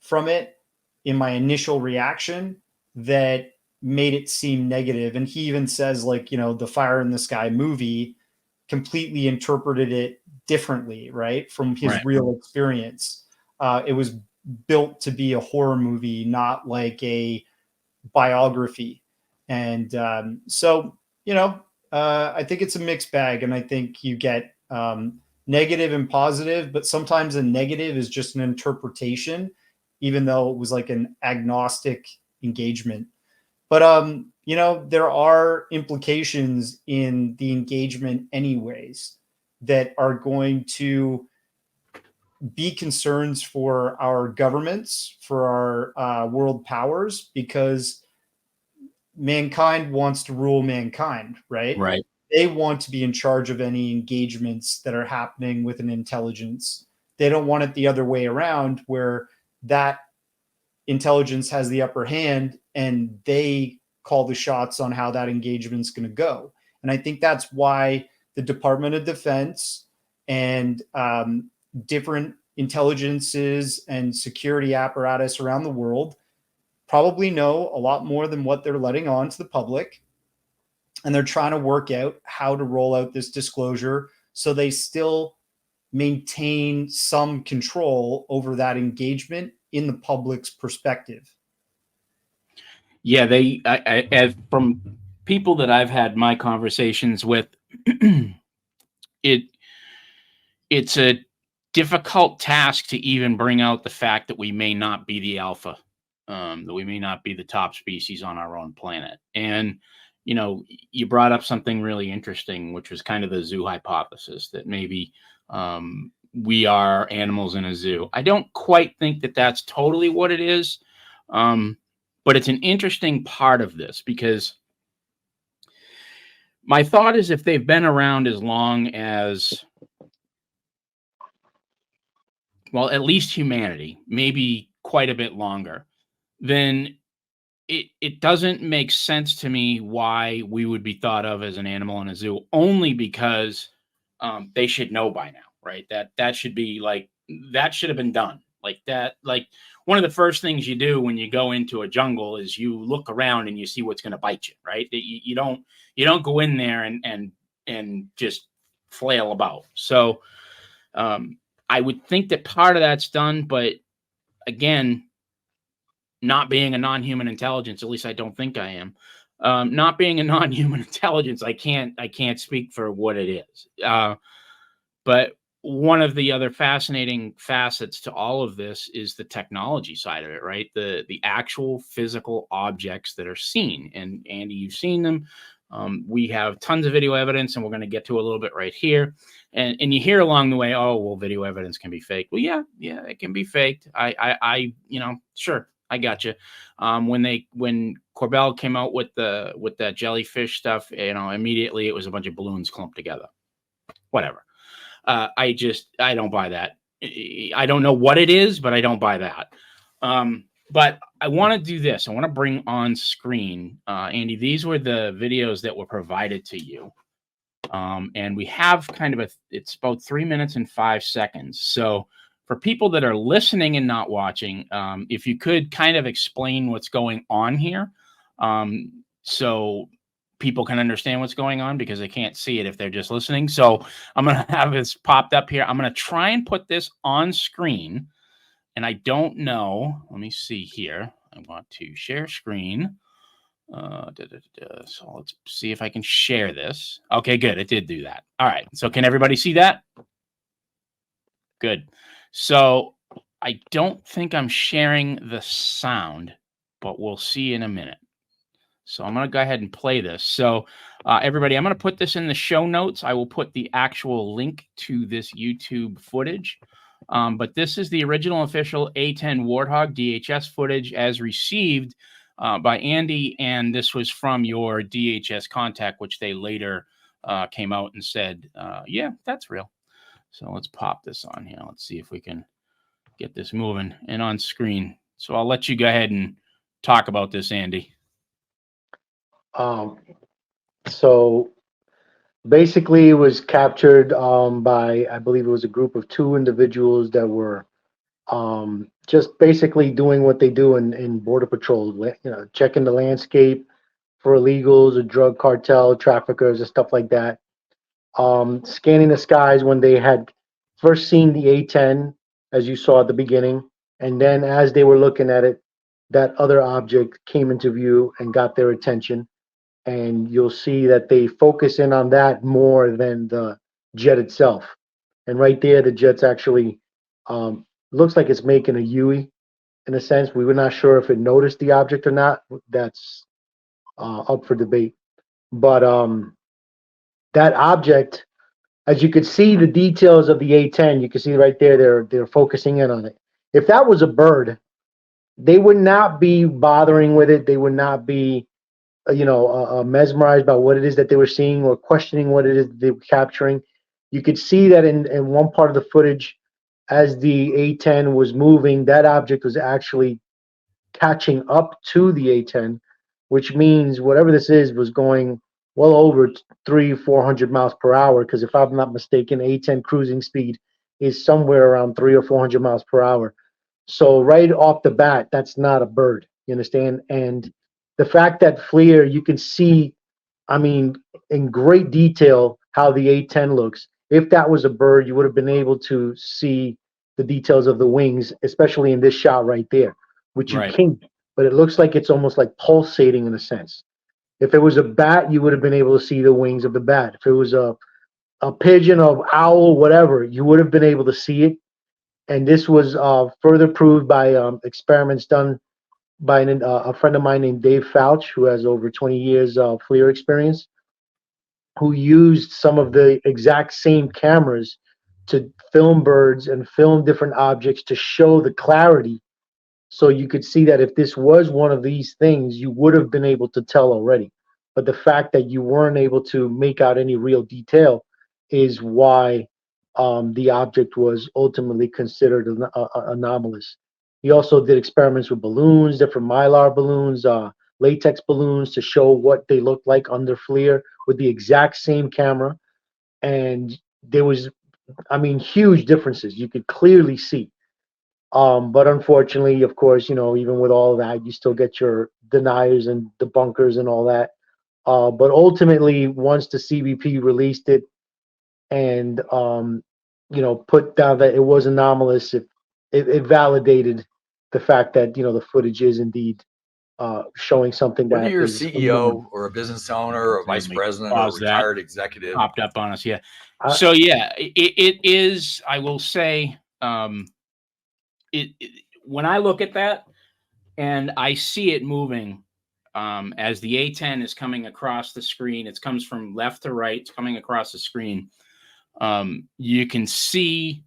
from it in my initial reaction that made it seem negative. And he even says, the Fire in the Sky movie completely interpreted it differently, right, from his real experience. It was built to be a horror movie, not like a biography. And I think it's a mixed bag, and I think you get negative and positive, but sometimes a negative is just an interpretation, even though it was like an agnostic engagement. But there are implications in the engagement anyways that are going to be concerns for our governments, for our world powers, because mankind wants to rule mankind, right? Right. They want to be in charge of any engagements that are happening with an intelligence. They don't want it the other way around, where that intelligence has the upper hand and they call the shots on how that engagement's going to go. And I think that's why the Department of Defense and different intelligences and security apparatus around the world probably know a lot more than what they're letting on to the public. And they're trying to work out how to roll out this disclosure so they still maintain some control over that engagement in the public's perspective. Yeah, as from people that I've had my conversations with, it's a difficult task to even bring out the fact that we may not be the alpha, that we may not be the top species on our own planet. And, you brought up something really interesting, which was kind of the zoo hypothesis, that maybe we are animals in a zoo. I don't quite think that that's totally what it is. But it's an interesting part of this, because my thought is, if they've been around as long as, well, at least humanity, maybe quite a bit longer, then it doesn't make sense to me why we would be thought of as an animal in a zoo, only because they should know by now, right? That should be that should have been done. One of the first things you do when you go into a jungle is you look around and you see what's going to bite you, right? You don't go in there and just flail about. So I would think that part of that's done, but again, not being a non-human intelligence, at least I don't think I am. Not being a non-human intelligence, I can't speak for what it is. But one of the other fascinating facets to all of this is the technology side of it, right? The actual physical objects that are seen. And Andy, you've seen them. We have tons of video evidence, and we're going to get to a little bit right here. And you hear along the way, oh, well, video evidence can be faked. Well, yeah, it can be faked. Sure, I got you. When Corbell came out with that jellyfish stuff, immediately it was a bunch of balloons clumped together. Whatever. I don't buy that. I don't know what it is, but I don't buy that. But I want to do this. I want to bring on screen, Andy. These were the videos that were provided to you. And we have kind of it's about 3 minutes and 5 seconds. So for people that are listening and not watching, if you could kind of explain what's going on here, so people can understand what's going on, because they can't see it if they're just listening. So I'm going to have this popped up here. I'm going to try and put this on screen. And I don't know. Let me see here. I want to share screen. So let's see if I can share this. Okay, good. It did do that. All right. So can everybody see that? Good. So I don't think I'm sharing the sound, but we'll see in a minute. So I'm going to go ahead and play this. So everybody, I'm going to put this in the show notes. I will put the actual link to this YouTube footage. But this is the original official A10 Warthog DHS footage as received by Andy, and this was from your DHS contact, which they later came out and said, yeah, that's real. So let's pop this on here. Let's see if we can get this moving and on screen. So I'll let you go ahead and talk about this, Andy. So basically it was captured by, I believe it was a group of 2 individuals that were just basically doing what they do in border patrol, checking the landscape for illegals or drug cartel traffickers and stuff like that. Scanning the skies when they had first seen the A10, as you saw at the beginning, and then as they were looking at it, that other object came into view and got their attention. And you'll see that they focus in on that more than the jet itself. And right there, the jet's actually looks like it's making a U in a sense. We were not sure if it noticed the object or not. That's up for debate. But that object, as you could see the details of the A10, you can see right there, they're focusing in on it. If that was a bird, they would not be bothering with it. They would not be mesmerized by what it is that they were seeing or questioning what it is they were capturing. You could see that in one part of the footage, as the A10 was moving, that object was actually catching up to the A10, which means whatever this is was going well over 300-400 miles per hour. Because if I'm not mistaken, A10 cruising speed is somewhere around 300 or 400 miles per hour. So right off the bat, that's not a bird. You understand? And the fact that FLIR, you can see, I mean, in great detail how the A10 looks. If that was a bird, you would have been able to see the details of the wings, especially in this shot right there, which you can't. But it looks like it's almost like pulsating in a sense. If it was a bat, you would have been able to see the wings of the bat. If it was a pigeon or owl, whatever, you would have been able to see it. And this was further proved by experiments done by a friend of mine named Dave Fouch, who has over 20 years of FLIR experience, who used some of the exact same cameras to film birds and film different objects to show the clarity. So you could see that if this was one of these things, you would have been able to tell already. But the fact that you weren't able to make out any real detail is why the object was ultimately considered anomalous. He also did experiments with balloons, different mylar balloons, latex balloons, to show what they looked like under FLIR with the exact same camera. And there was, I mean, huge differences. You could clearly see. But unfortunately, of course, even with all of that, you still get your deniers and debunkers and all that. But ultimately, once the CBP released it and put down that it was anomalous, it validated the fact that the footage is indeed showing something When that you're a is CEO or a business owner or a vice president or a retired executive, popped up on us, so yeah, it is. I will say, when I look at that and I see it moving, as the A10 is coming across the screen, it comes from left to right, it's coming across the screen. You can see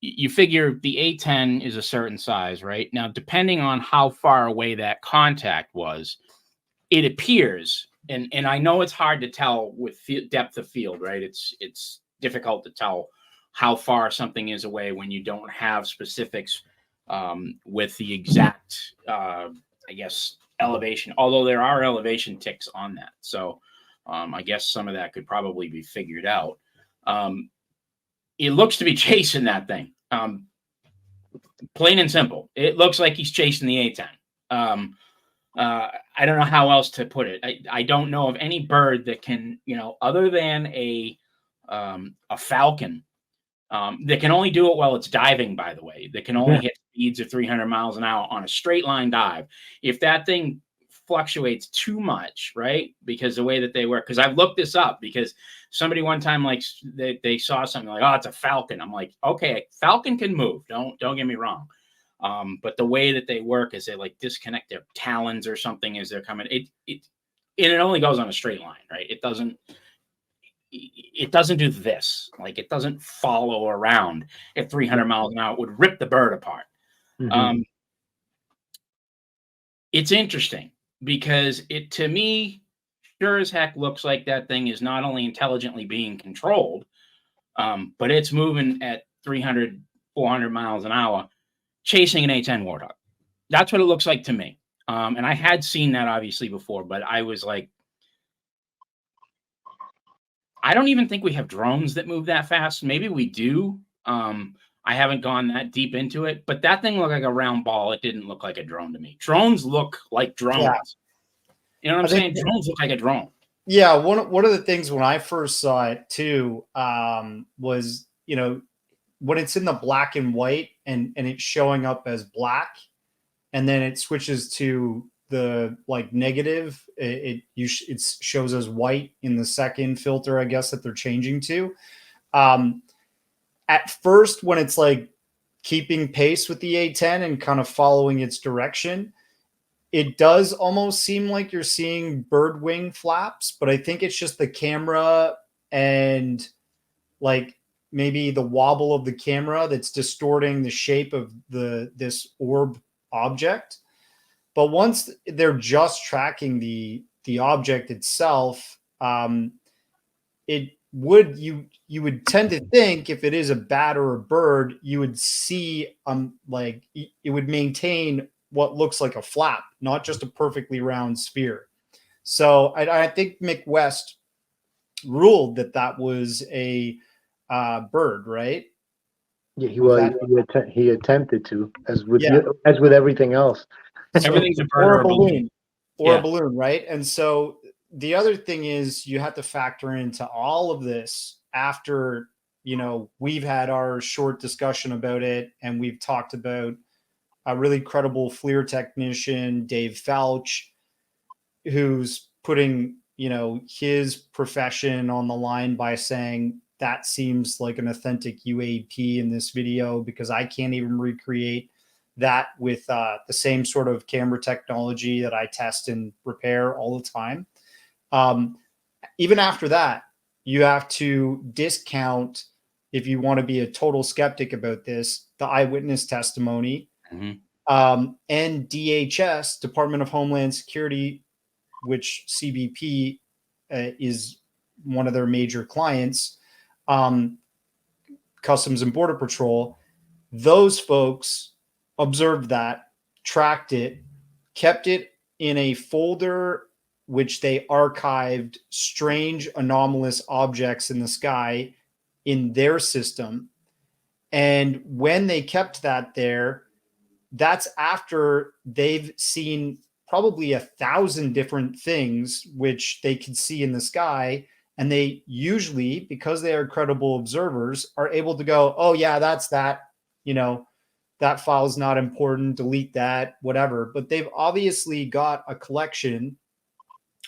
you figure the A10 is a certain size, right? Now, depending on how far away that contact was, it appears, and I know it's hard to tell with depth of field, right? It's difficult to tell how far something is away when you don't have specifics with the exact, I guess, elevation, although there are elevation ticks on that. So I guess some of that could probably be figured out. It looks to be chasing that thing. Plain and simple. It looks like he's chasing the A10. I don't know how else to put it. I don't know of any bird that can, other than a falcon, that can only do it while it's diving, by the way, that can only hit speeds of 300 miles an hour on a straight line dive. If that thing fluctuates too much, right? Because the way that they work, because I've looked this up, because somebody one time, like, they saw something like, oh, it's a falcon. I'm like, okay, falcon can move. Don't get me wrong. But the way that they work is they like disconnect their talons or something as they're coming. It only goes on a straight line, right? It doesn't do this. Like, it doesn't follow around at 300 miles an hour. It would rip the bird apart. Mm-hmm. It's interesting because it, to me, sure as heck looks like that thing is not only intelligently being controlled, but it's moving at 300, 400 miles an hour, chasing an A-10 Warthog. That's what it looks like to me. And I had seen that obviously before, but I was like, I don't even think we have drones that move that fast. Maybe we do. I haven't gone that deep into it, but that thing looked like a round ball. It didn't look like a drone to me. Drones look like drones. Yeah. You know what I'm saying? Drones look like a drone. Yeah. One of the things when I first saw it too, was, when it's in the black and white and it's showing up as black, and then it switches to the like negative, it shows as white in the second filter, I guess, that they're changing to. At first, when it's like keeping pace with the A10 and kind of following its direction, it does almost seem like you're seeing bird wing flaps, but I think it's just the camera and like maybe the wobble of the camera that's distorting the shape of this orb object. But once they're just tracking the object itself, you would tend to think if it is a bat or a bird, you would see like it would maintain what looks like a flap, not just a perfectly round sphere. So I think Mick West ruled that was a bird, right? Yeah, he attempted to, as with everything else. Everything's a bird or a balloon. A balloon, right? And so the other thing is you have to factor into all of this after, we've had our short discussion about it, and we've talked about a really credible FLIR technician, Dave Fouch, who's putting, his profession on the line by saying that seems like an authentic UAP in this video, because I can't even recreate that with the same sort of camera technology that I test and repair all the time. Even after that, you have to discount, if you want to be a total skeptic about this, the eyewitness testimony, and DHS, Department of Homeland Security, which CBP is one of their major clients, Customs and Border Patrol. Those folks observed that, tracked it, kept it in a folder which they archived strange anomalous objects in the sky in their system. And when they kept that there, that's after they've seen probably 1,000 different things which they could see in the sky. And they usually, because they are credible observers, are able to go, oh yeah, that's that, that file's not important, delete that, whatever. But they've obviously got a collection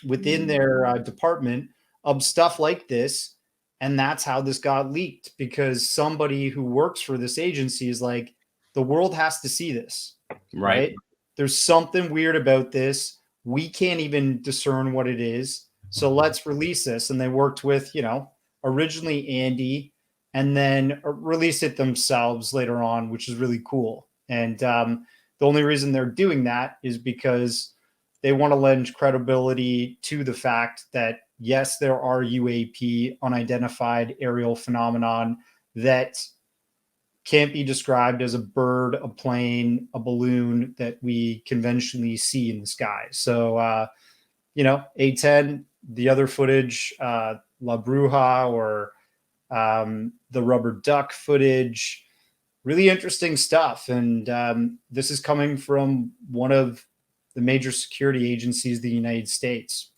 within their department of stuff like this. And that's how this got leaked, because somebody who works for this agency is like, the world has to see this, right? There's something weird about this. We can't even discern what it is. So let's release this. And they worked with, originally Andy, and then release it themselves later on, which is really cool. And the only reason they're doing that is because they want to lend credibility to the fact that, yes, there are UAP, unidentified aerial phenomenon, that can't be described as a bird, a plane, a balloon that we conventionally see in the sky. So, you know, A10, the other footage, La Bruja, or the rubber duck footage, really interesting stuff. And this is coming from one of the major security agencies of the United States.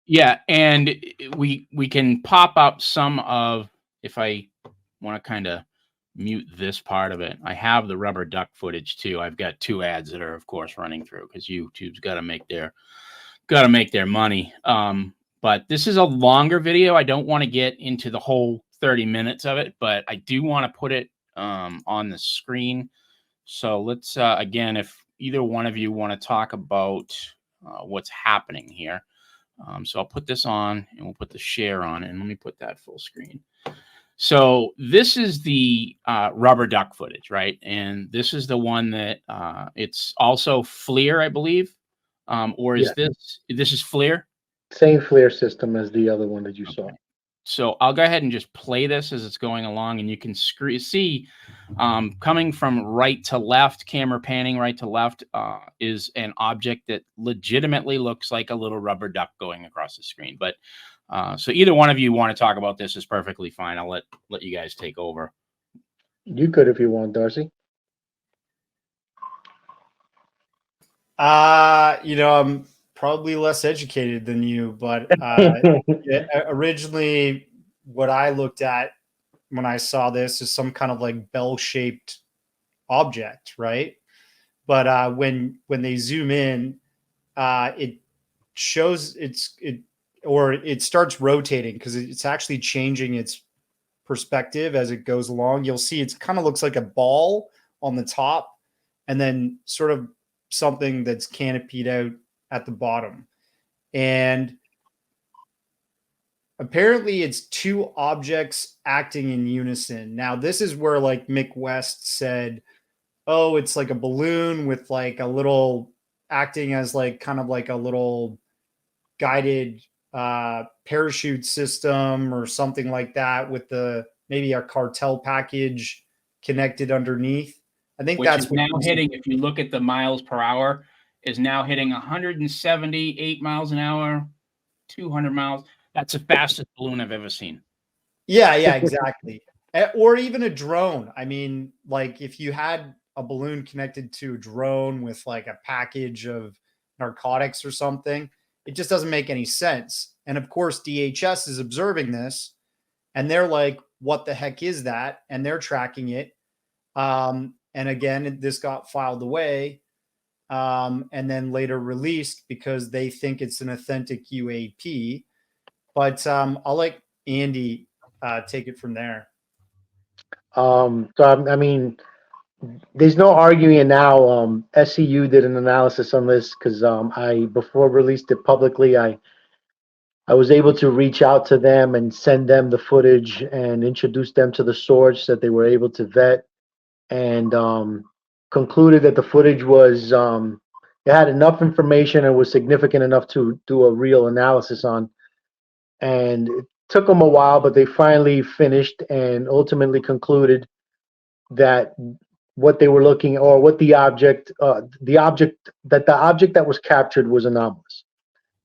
Yeah, and we can pop up some of, if I want to kind of mute this part of it, I have the rubber duck footage too. I've got 2 ads that are, of course, running through because YouTube's got to make their money. But this is a longer video. I don't want to get into the whole 30 minutes of it, but I do want to put it on the screen. So let's again, if either one of you want to talk about what's happening here. So I'll put this on and we'll put the share on, and let me put that full screen. So this is the rubber duck footage, right? And this is the one that it's also FLIR, I believe. Or is this is FLIR? Same FLIR system as the other one that you saw. So I'll go ahead and just play this as it's going along, and you can see coming from right to left, camera panning right to left, is an object that legitimately looks like a little rubber duck going across the screen. But so either one of you want to talk about this is perfectly fine. I'll let you guys take over. You could if you want, Darcy. You know, I'm probably less educated than you, but originally what I looked at when I saw this is some kind of like bell-shaped object, right? But when they zoom in, it shows it starts rotating because it's actually changing its perspective as it goes along. You'll see it kind of looks like a ball on the top, and then sort of something that's canopied out at the bottom. And apparently it's 2 objects acting in unison. Now, this is where like Mick West said, oh, it's like a balloon with like a little acting as like kind of like a little guided parachute system or something like that, with maybe a cartel package connected underneath. I think that's now hitting, if you look at the miles per hour, is now hitting 178 miles an hour, 200 miles. That's the fastest balloon I've ever seen. Yeah, exactly. Or even a drone. I mean, like if you had a balloon connected to a drone with like a package of narcotics or something, it just doesn't make any sense. And of course, DHS is observing this, and they're like, what the heck is that? And they're tracking it. And again, this got filed away and then later released because they think it's an authentic UAP. But I'll let Andy take it from there. So I mean, there's no arguing it now. SCU did an analysis on this because before released it publicly, I was able to reach out to them and send them the footage and introduce them to the source that they were able to vet, and concluded that the footage was it had enough information and was significant enough to do a real analysis on. And it took them a while, but they finally finished and ultimately concluded that what they were looking, or what the object that was captured was anomalous,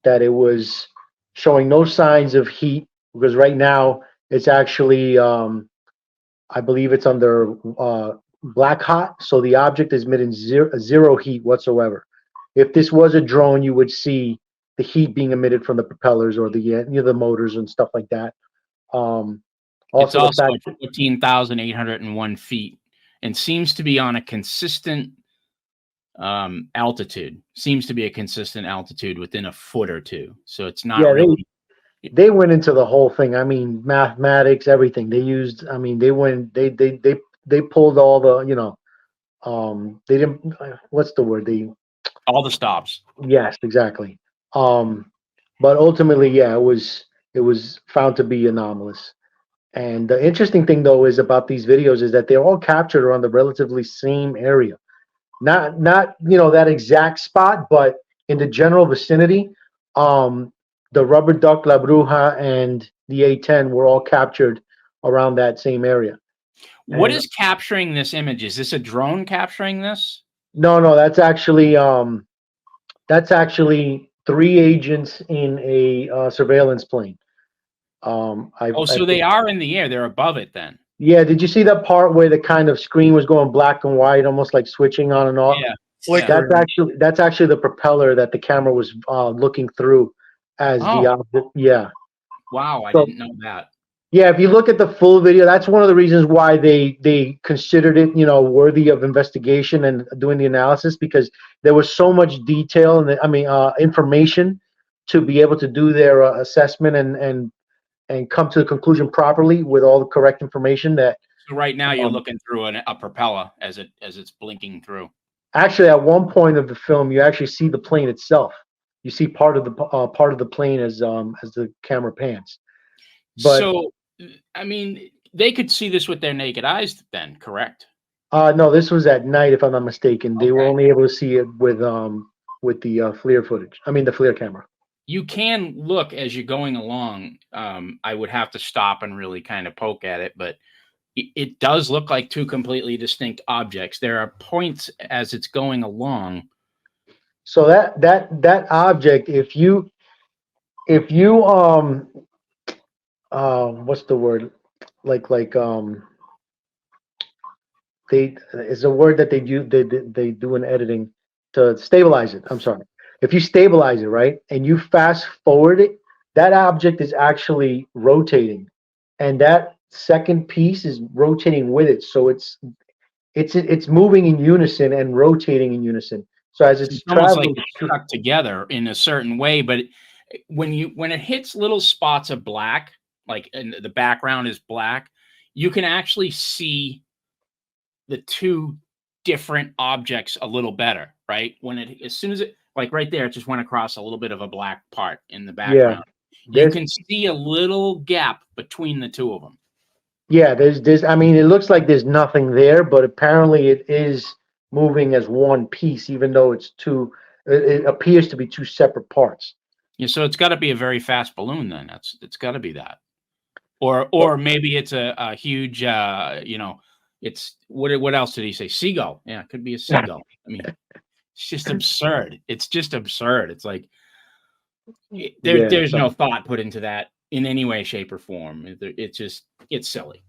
that it was showing no signs of heat, because right now it's actually I believe it's under black hot, so the object is emitting zero heat whatsoever. If this was a drone, you would see the heat being emitted from the propellers or the motors and stuff like that. It's also 14,801 feet and seems to be on a consistent altitude. Seems to be a consistent altitude within a foot or two. So it's not really. They went into the whole thing. I mean, mathematics, everything they used. I mean, they pulled all the, they didn't, what's the word? All the stops. Yes, exactly. But ultimately, yeah, it was found to be anomalous. And the interesting thing, though, is about these videos is that they're all captured around the relatively same area. Not that exact spot, but in the general vicinity. The Rubber Duck, La Bruja, and the A-10 were all captured around that same area. What is capturing this image? Is this a drone capturing this? No, that's actually 3 agents in a surveillance plane. So they are in the air. They're above it then. Yeah. Did you see that part where the kind of screen was going black and white, almost like switching on and off? Yeah. That's actually the propeller that the camera was looking through as the object. Yeah. Wow, I didn't know that. Yeah, if you look at the full video, that's one of the reasons why they considered it, worthy of investigation and doing the analysis, because there was so much detail and information to be able to do their assessment and come to the conclusion properly with all the correct information. That so right now you're looking through a propeller as it's blinking through. Actually, at one point of the film, you actually see the plane itself. You see part of the plane as the camera pans. But, so, I mean, they could see this with their naked eyes then, correct? No, this was at night, if I'm not mistaken. They were only able to see it with the FLIR footage. I mean, the FLIR camera. You can look as you're going along. I would have to stop and really kind of poke at it, but it does look like 2 completely distinct objects. There are points as it's going along. So that object, if you what's the word? It's a word that they do in editing to stabilize it. I'm sorry. If you stabilize it, right, and you fast forward it, that object is actually rotating, and that second piece is rotating with it. So it's moving in unison and rotating in unison. So as it's traveling, like it's stuck together in a certain way, but when it hits little spots of black, like and the background is black, you can actually see the 2 different objects a little better, right? As soon as it, like right there, it just went across a little bit of a black part in the background. Yeah, you can see a little gap between the 2 of them. Yeah, there's I mean, it looks like there's nothing there, but apparently it is moving as one piece, even though it's 2. It appears to be 2 separate parts. Yeah, so it's got to be a very fast balloon then. It's got to be that, or maybe it's a huge, it's what else did he say? Seagull. Yeah, it could be a seagull. I mean, it's just absurd. It's just absurd. It's like there's no thought put into that in any way, shape, or form. It's silly.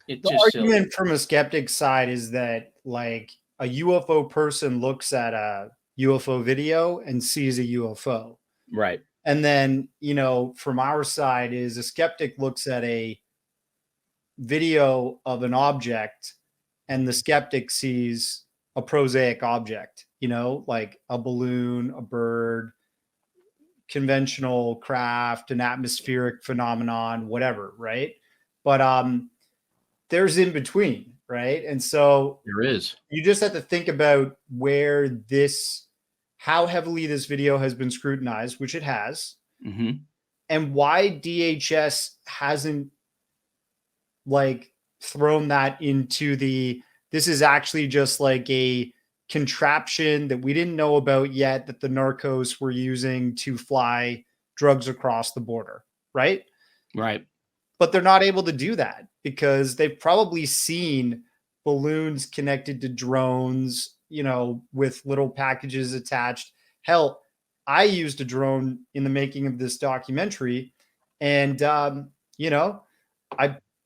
The argument from a skeptic side is that like a UFO person looks at a UFO video and sees a UFO. Right. And then, from our side is a skeptic looks at a video of an object and the skeptic sees a prosaic object, like a balloon, a bird, conventional craft, an atmospheric phenomenon, whatever, right? But there's in between, right? And so there is. You just have to think about how heavily this video has been scrutinized, which it has, and why DHS hasn't thrown that into this is actually just like a contraption that we didn't know about yet that the narcos were using to fly drugs across the border, right? Right. But they're not able to do that because they've probably seen balloons connected to drones, with little packages attached. Hell, I used a drone in the making of this documentary, and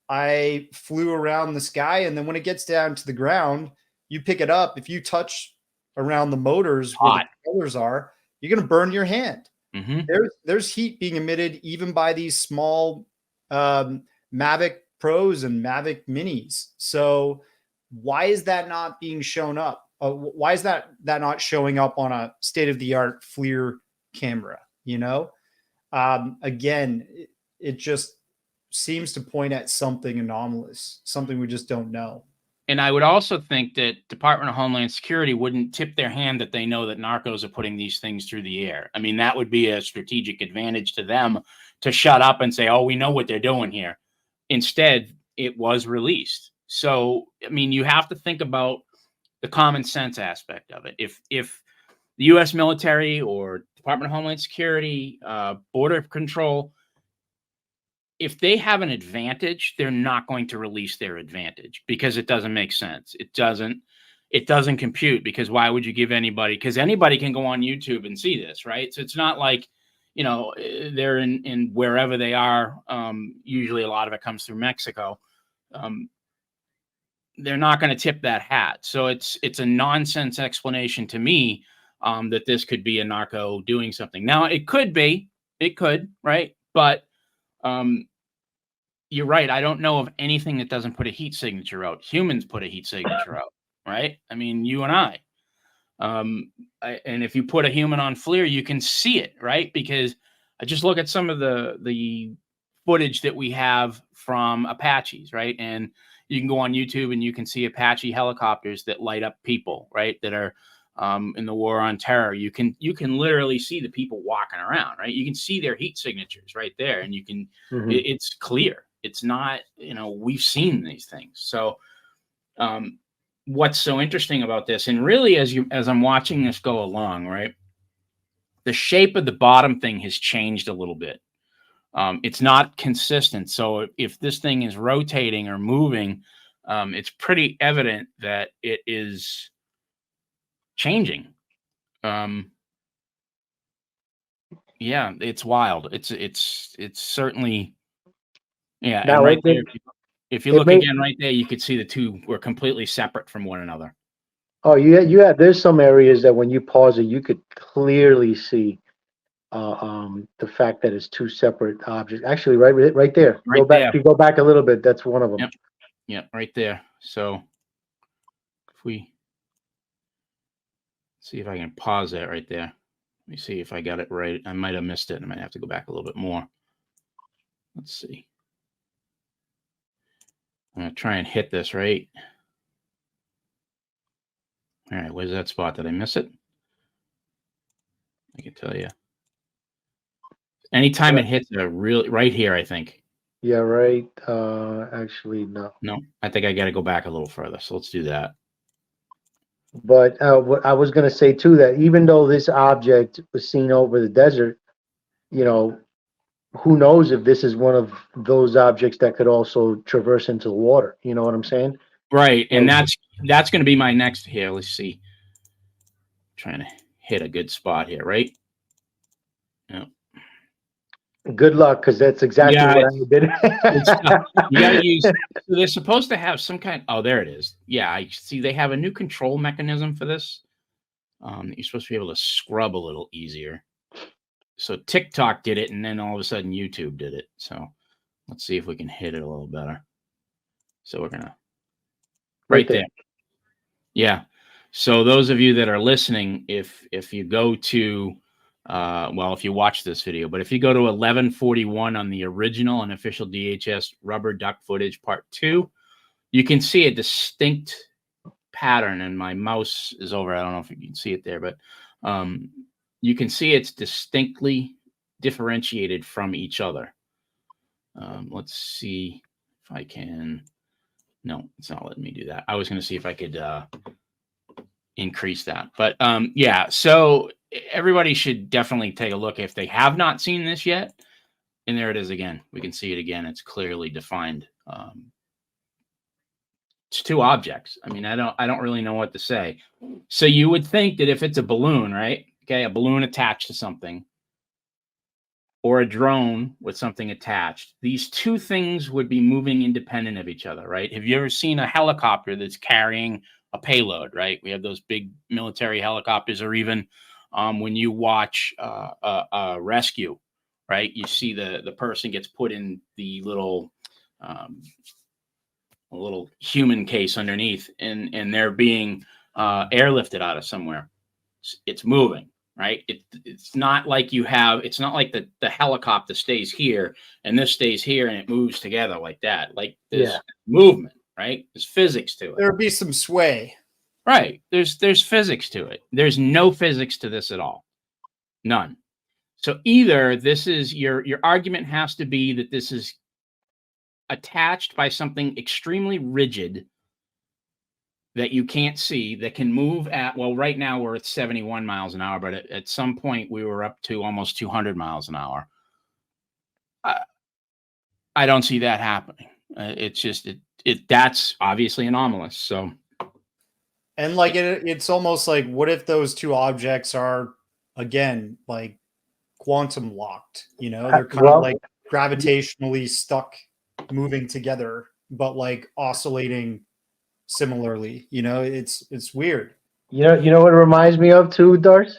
I flew around the sky, and then when it gets down to the ground, you pick it up. If you touch around the motors where the propellers are, you're going to burn your hand. There's heat being emitted even by these small Mavic Pros and Mavic Minis. So why is that not being shown up? Why is that not showing up on a state-of-the-art FLIR camera? Again, it just seems to point at something anomalous, something we just don't know. And I would also think that Department of Homeland Security wouldn't tip their hand that they know that narcos are putting these things through the air. I mean, that would be a strategic advantage to them to shut up and say, oh, we know what they're doing here. Instead, it was released. So, I mean, you have to think about the common sense aspect of it. If the U.S. military or Department of Homeland Security, Border Control, if they have an advantage, they're not going to release their advantage because it doesn't make sense. It doesn't compute, because why would you give anybody? Because anybody can go on YouTube and see this, right? So it's not like, you know, they're in wherever they are. Usually a lot of it comes through Mexico. They're not going to tip that hat. So it's a nonsense explanation to me that this could be a narco doing something. Now, it could be. It could, right? But you're right. I don't know of anything that doesn't put a heat signature out. Humans put a heat signature out, right? I mean, you and I. And if you put a human on FLIR, you can see it, right? Because I just look at some of the footage that we have from Apaches, right? And you can go on YouTube and you can see Apache helicopters that light up people, right? That are in the war on terror. You can literally see the people walking around, right? You can see their heat signatures right there, and you can. It's clear. It's not, you know, we've seen these things. So what's so interesting about this, and really as I'm watching this go along, right, the shape of the bottom thing has changed a little bit. It's not consistent. So if this thing is rotating or moving, it's pretty evident that it is changing. Yeah, it's wild. It's certainly, yeah. Now, And right there, if you look again right there, you could see the two were completely separate from one another. Oh, you have. There's some areas that when you pause it, you could clearly see the fact that it's two separate objects. Actually, right there. Right go back. there. If you go back a little bit, that's one of them. Yep. Yep, right there. So if we see if I can pause that right there. Let me see if I got it right. I might have missed it. I might have to go back a little bit more. Let's see. I'm going to try and hit this right. All right, where's that spot? Did I miss it? I can tell you. Anytime it hits a really right here, I think. Yeah, right. Actually, no. No, I think I got to go back a little further. So let's do that. But what I was going to say too, that even though this object was seen over the desert, you know, who knows if this is one of those objects that could also traverse into the water? You know what I'm saying? Right, and that's going to be my next here. Let's see. Trying to hit a good spot here, right? Yeah. Good luck, because that's exactly what I did. You got to use. So they're supposed to have some kind. Oh, there it is. Yeah, I see. They have a new control mechanism for this. You're supposed to be able to scrub a little easier. So TikTok did it, and then all of a sudden YouTube did it. So let's see if we can hit it a little better. So we're gonna right there. Yeah. So those of you that are listening, if you go to well, if you watch this video, but if you go to 1141 on the original and official DHS rubber duck footage part 2, you can see a distinct pattern, and my mouse is over. I don't know if you can see it there, but you can see it's distinctly differentiated from each other. Let's see if I can. No, it's not letting me do that. I was going to see if I could increase that, but yeah. So everybody should definitely take a look if they have not seen this yet. And there it is again. We can see it again. It's clearly defined. It's two objects. I mean, I don't really know what to say. So you would think that if it's a balloon, right? Okay, a balloon attached to something, or a drone with something attached, these two things would be moving independent of each other, right? Have you ever seen a helicopter that's carrying a payload, right? We have those big military helicopters, or even when you watch a rescue, right? You see the person gets put in the little a little human case underneath, and they're being airlifted out of somewhere. It's moving, right? It's not like you have. It's not like the helicopter stays here and this stays here and it moves together like that. Like there's movement, right? There's physics to it. There would be some sway. Right. There's physics to it. There's no physics to this at all. None. So either this is your argument has to be that this is attached by something extremely rigid that you can't see, that can move at, well, right now we're at 71 miles an hour, but at some point we were up to almost 200 miles an hour. I don't see that happening. It's just, that's obviously anomalous. So, and like it's almost like, what if those two objects are again like quantum locked? You know, they're kind of like gravitationally stuck, moving together, but like oscillating similarly. You know, it's weird. You know what it reminds me of too, Darce?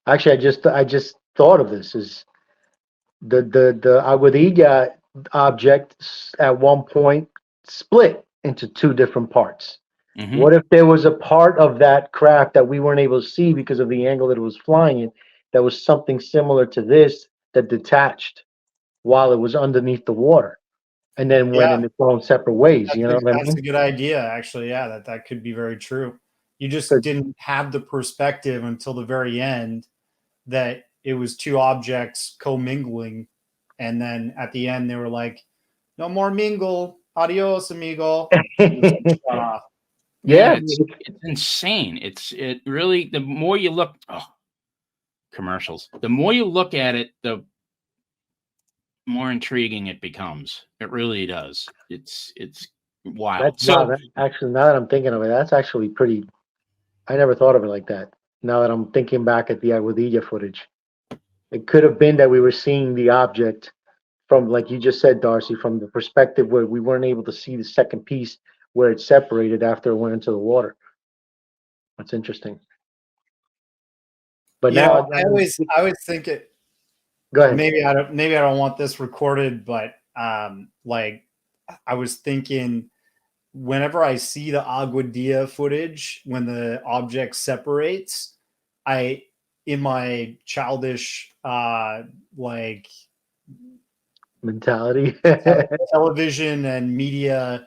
Actually, I just thought of this. Is the Aguadilla object at one point split into two different parts? mm-hmm. What if there was a part of that craft that we weren't able to see because of the angle that it was flying in, that was something similar to this that detached while it was underneath the water and then went in its own separate ways? You know what I mean? That's a good idea, actually. Yeah, that could be very true. You just didn't have the perspective until the very end that it was two objects commingling, and then at the end they were like, "No more mingle, adios, amigo." Yeah, it's insane. It really, the more you look, commercials, the more you look at it, the more intriguing it becomes. It really does. It's wild. Actually, now that I'm thinking of it, that's actually pretty. I never thought of it like that. Now that I'm thinking back at the Aguadilla footage, it could have been that we were seeing the object from, like you just said, Darcy, from the perspective where we weren't able to see the second piece where it separated after it went into the water. That's interesting. But now I always think it. Go ahead. Maybe I don't want this recorded, but like I was thinking, whenever I see the Aguadilla footage, when the object separates, in my childish like mentality, television and media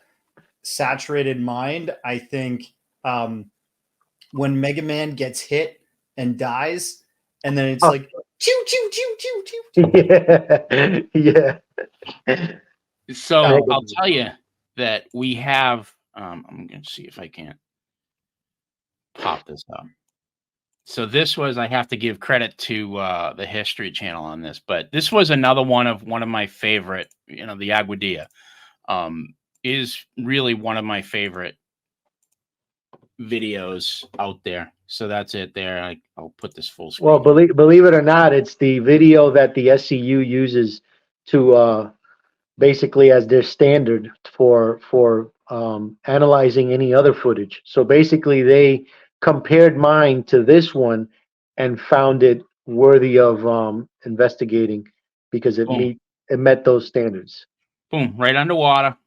saturated mind, I think when Mega Man gets hit and dies, and then it's like choo choo choo choo choo. Yeah. So I'll tell you that we have. I'm going to see if I can't pop this up. So this was, I have to give credit to the History Channel on this, but this was another one of my favorite. You know, the Aguadilla is really one of my favorite videos out there. So that's it there. I'll put this full screen. Well, believe it or not, it's the video that the SCU uses to basically as their standard for analyzing any other footage. So basically, they compared mine to this one and found it worthy of investigating because it met those standards. Boom! Right underwater,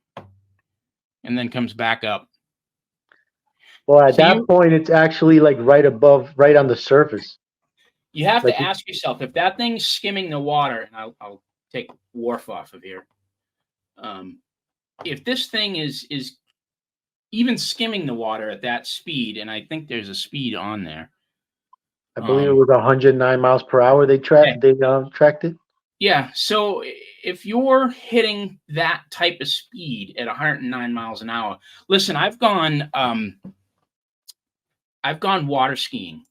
and then comes back up. Well, at that point, it's actually like right on the surface. You have to ask yourself, if that thing's skimming the water, and I'll take Worf off of here. If this thing is even skimming the water at that speed, and I think there's a speed on there. I believe it was 109 miles per hour. They tracked it. Yeah. So if you're hitting that type of speed at 109 miles an hour, listen, I've gone water skiing,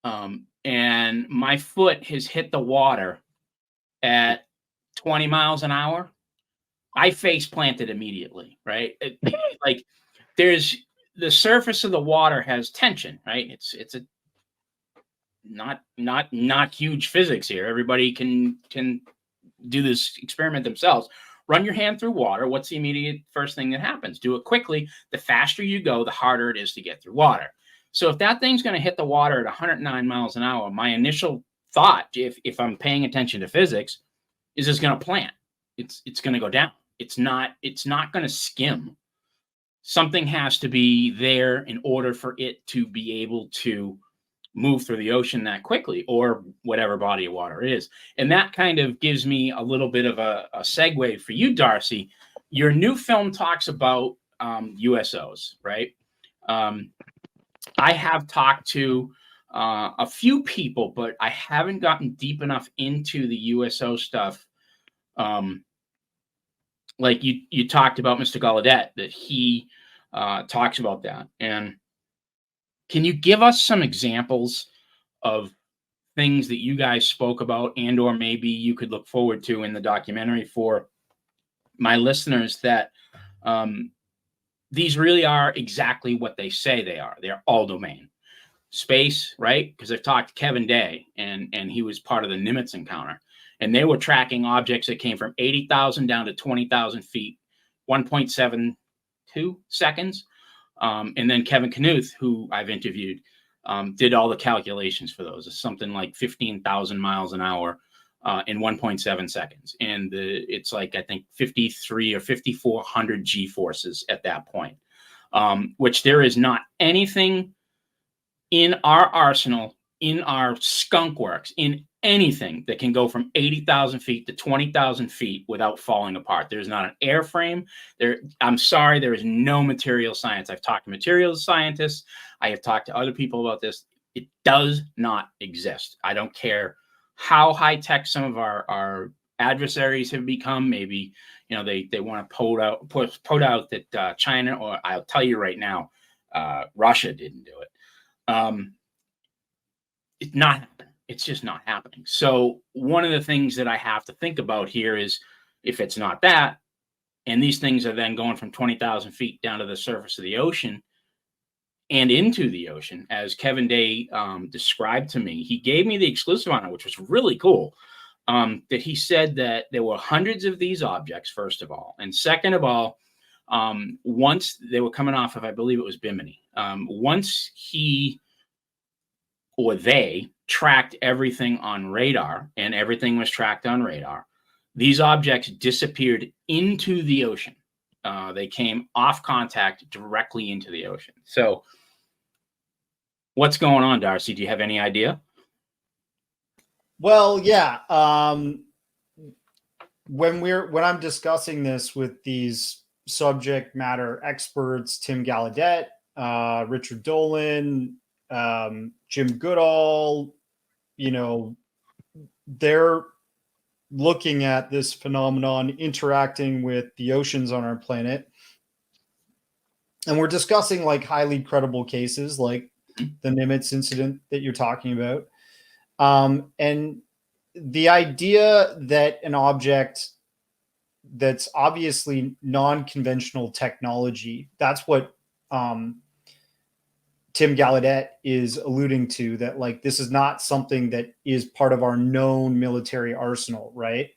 and my foot has hit the water at 20 miles an hour. I face planted immediately, right? Like there's the surface of the water has tension, right? It's a not huge physics here. Everybody can do this experiment themselves. Run your hand through water. What's the immediate first thing that happens? Do it quickly. The faster you go, the harder it is to get through water. So if that thing's going to hit the water at 109 miles an hour, my initial thought, if I'm paying attention to physics, is it's going to plant. It's going to go down. It's not going to skim. Something has to be there in order for it to be able to move through the ocean that quickly, or whatever body of water it is. And that kind of gives me a little bit of a segue for you, Darcy. Your new film talks about USOs, right? I have talked to a few people, but I haven't gotten deep enough into the USO stuff like you talked about Mr. Gallaudet, that he talks about that. And can you give us some examples of things that you guys spoke about, and or maybe you could look forward to in the documentary for my listeners, that these really are exactly what they say they are? They're all domain. Space, right? Because I've talked to Kevin Day, and he was part of the Nimitz encounter, and they were tracking objects that came from 80,000 down to 20,000 feet, 1.72 seconds. And then Kevin Knuth, who I've interviewed, did all the calculations for those. It's something like 15,000 miles an hour in 1.7 seconds. And it's like, I think 53 or 5,400 G forces at that point, which there is not anything in our arsenal, in our skunk works, in anything that can go from 80,000 feet to 20,000 feet without falling apart. There's not an airframe there. I'm sorry, there is no material science. I've talked to materials scientists. I have talked to other people about this. It does not exist. I don't care how high tech some of our adversaries have become. Maybe, you know, they want to put out that China, or I'll tell you right now, Russia didn't do it. It's not happening. It's just not happening. So one of the things that I have to think about here is, if it's not that, and these things are then going from 20,000 feet down to the surface of the ocean and into the ocean, as Kevin Day described to me, he gave me the exclusive on it, which was really cool. That he said that there were hundreds of these objects, first of all, and second of all, once they were coming off of, I believe it was Bimini. Once he or they tracked everything on radar, and everything was tracked on radar, these objects disappeared into the ocean. They came off contact directly into the ocean. So what's going on, Darcy? Do you have any idea? Well, yeah. When I'm discussing this with these subject matter experts, Tim Gallaudet, Richard Dolan, Jim Goodall, you know, they're looking at this phenomenon interacting with the oceans on our planet. And we're discussing like highly credible cases like the Nimitz incident that you're talking about. And the idea that an object that's obviously non-conventional technology, that's what Tim Gallaudet is alluding to, that like this is not something that is part of our known military arsenal, right?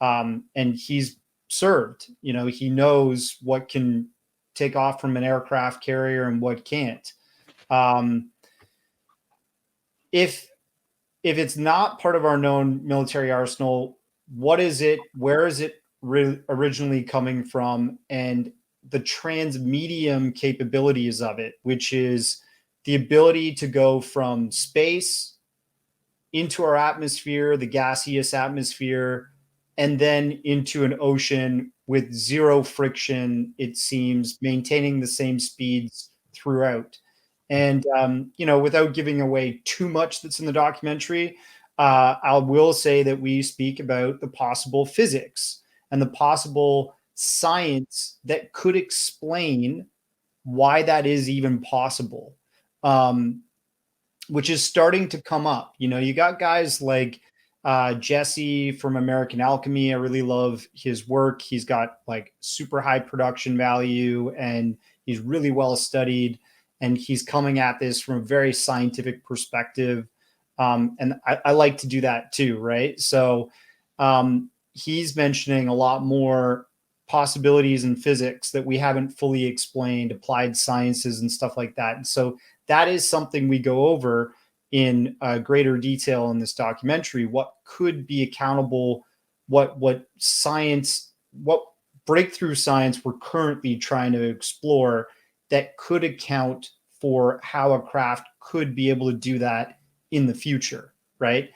And he's served, you know, he knows what can take off from an aircraft carrier and what can't. If it's not part of our known military arsenal, what is it? Where is it originally coming from? And the transmedium capabilities of it, which is the ability to go from space into our atmosphere, the gaseous atmosphere, and then into an ocean with zero friction, it seems, maintaining the same speeds throughout. And, you know, without giving away too much that's in the documentary, I will say that we speak about the possible physics and the possible science that could explain why that is even possible, which is starting to come up. You know, you got guys like Jesse from American Alchemy. I really love his work. He's got like super high production value, and he's really well studied, and he's coming at this from a very scientific perspective. And I like to do that too, right? So he's mentioning a lot more possibilities in physics that we haven't fully explained, applied sciences and stuff like that. And so that is something we go over in greater detail in this documentary. What could be accountable, what science, what breakthrough science we're currently trying to explore that could account for how a craft could be able to do that in the future, right?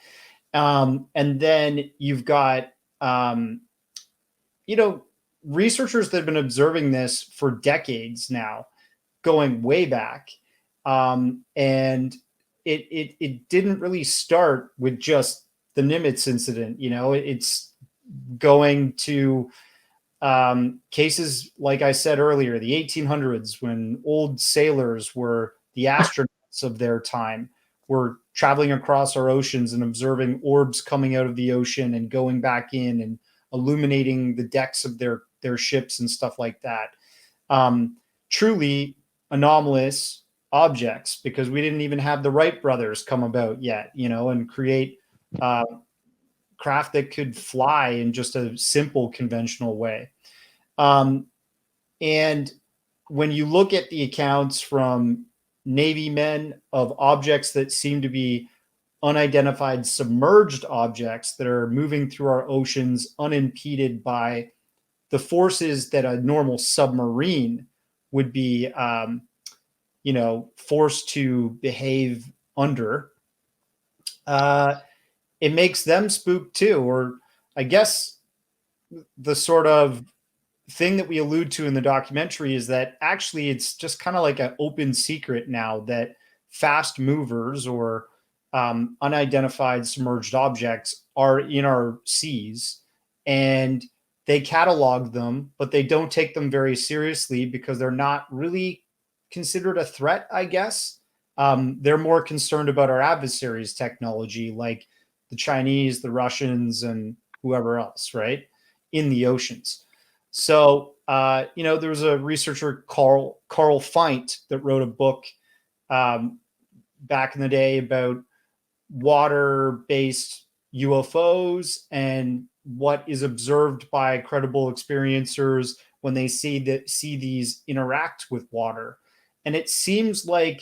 And then you've got, you know, researchers that have been observing this for decades now, going way back. And it didn't really start with just the Nimitz incident. You know, it's going to cases, like I said earlier, the 1800s, when old sailors were the astronauts of their time, were traveling across our oceans and observing orbs coming out of the ocean and going back in and illuminating the decks of their ships and stuff like that. Truly anomalous objects, because we didn't even have the Wright brothers come about yet, and create craft that could fly in just a simple conventional way. And when you look at the accounts from Navy men of objects that seem to be unidentified submerged objects that are moving through our oceans unimpeded by the forces that a normal submarine would be, forced to behave under, it makes them spook too. Or I guess the sort of thing that we allude to in the documentary is that actually it's just kind of like an open secret now that fast movers or unidentified submerged objects are in our seas, and they catalog them, but they don't take them very seriously because they're not really considered a threat, I guess. They're more concerned about our adversaries' technology, like the Chinese, the Russians, and whoever else, right, in the oceans. So, there was a researcher, Carl Feint, that wrote a book back in the day about water-based UFOs and what is observed by credible experiencers when they see these interact with water. And it seems like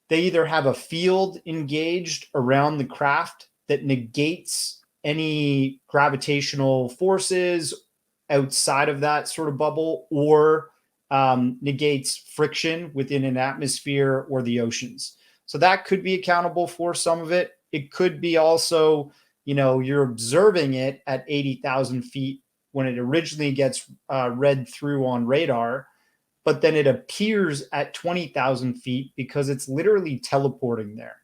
they either have a field engaged around the craft that negates any gravitational forces outside of that sort of bubble, or negates friction within an atmosphere or the oceans. So that could be accountable for some of it. It could be also, you're observing it at 80,000 feet when it originally gets read through on radar, but then it appears at 20,000 feet because it's literally teleporting there.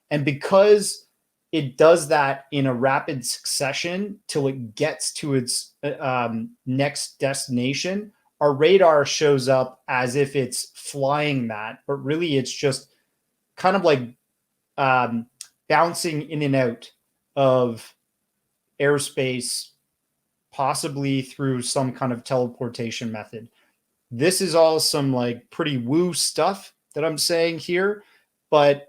And because it does that in a rapid succession till it gets to its next destination, our radar shows up as if it's flying that, but really it's just kind of like bouncing in and out of airspace, possibly through some kind of teleportation method. This is all some like pretty woo stuff that I'm saying here, but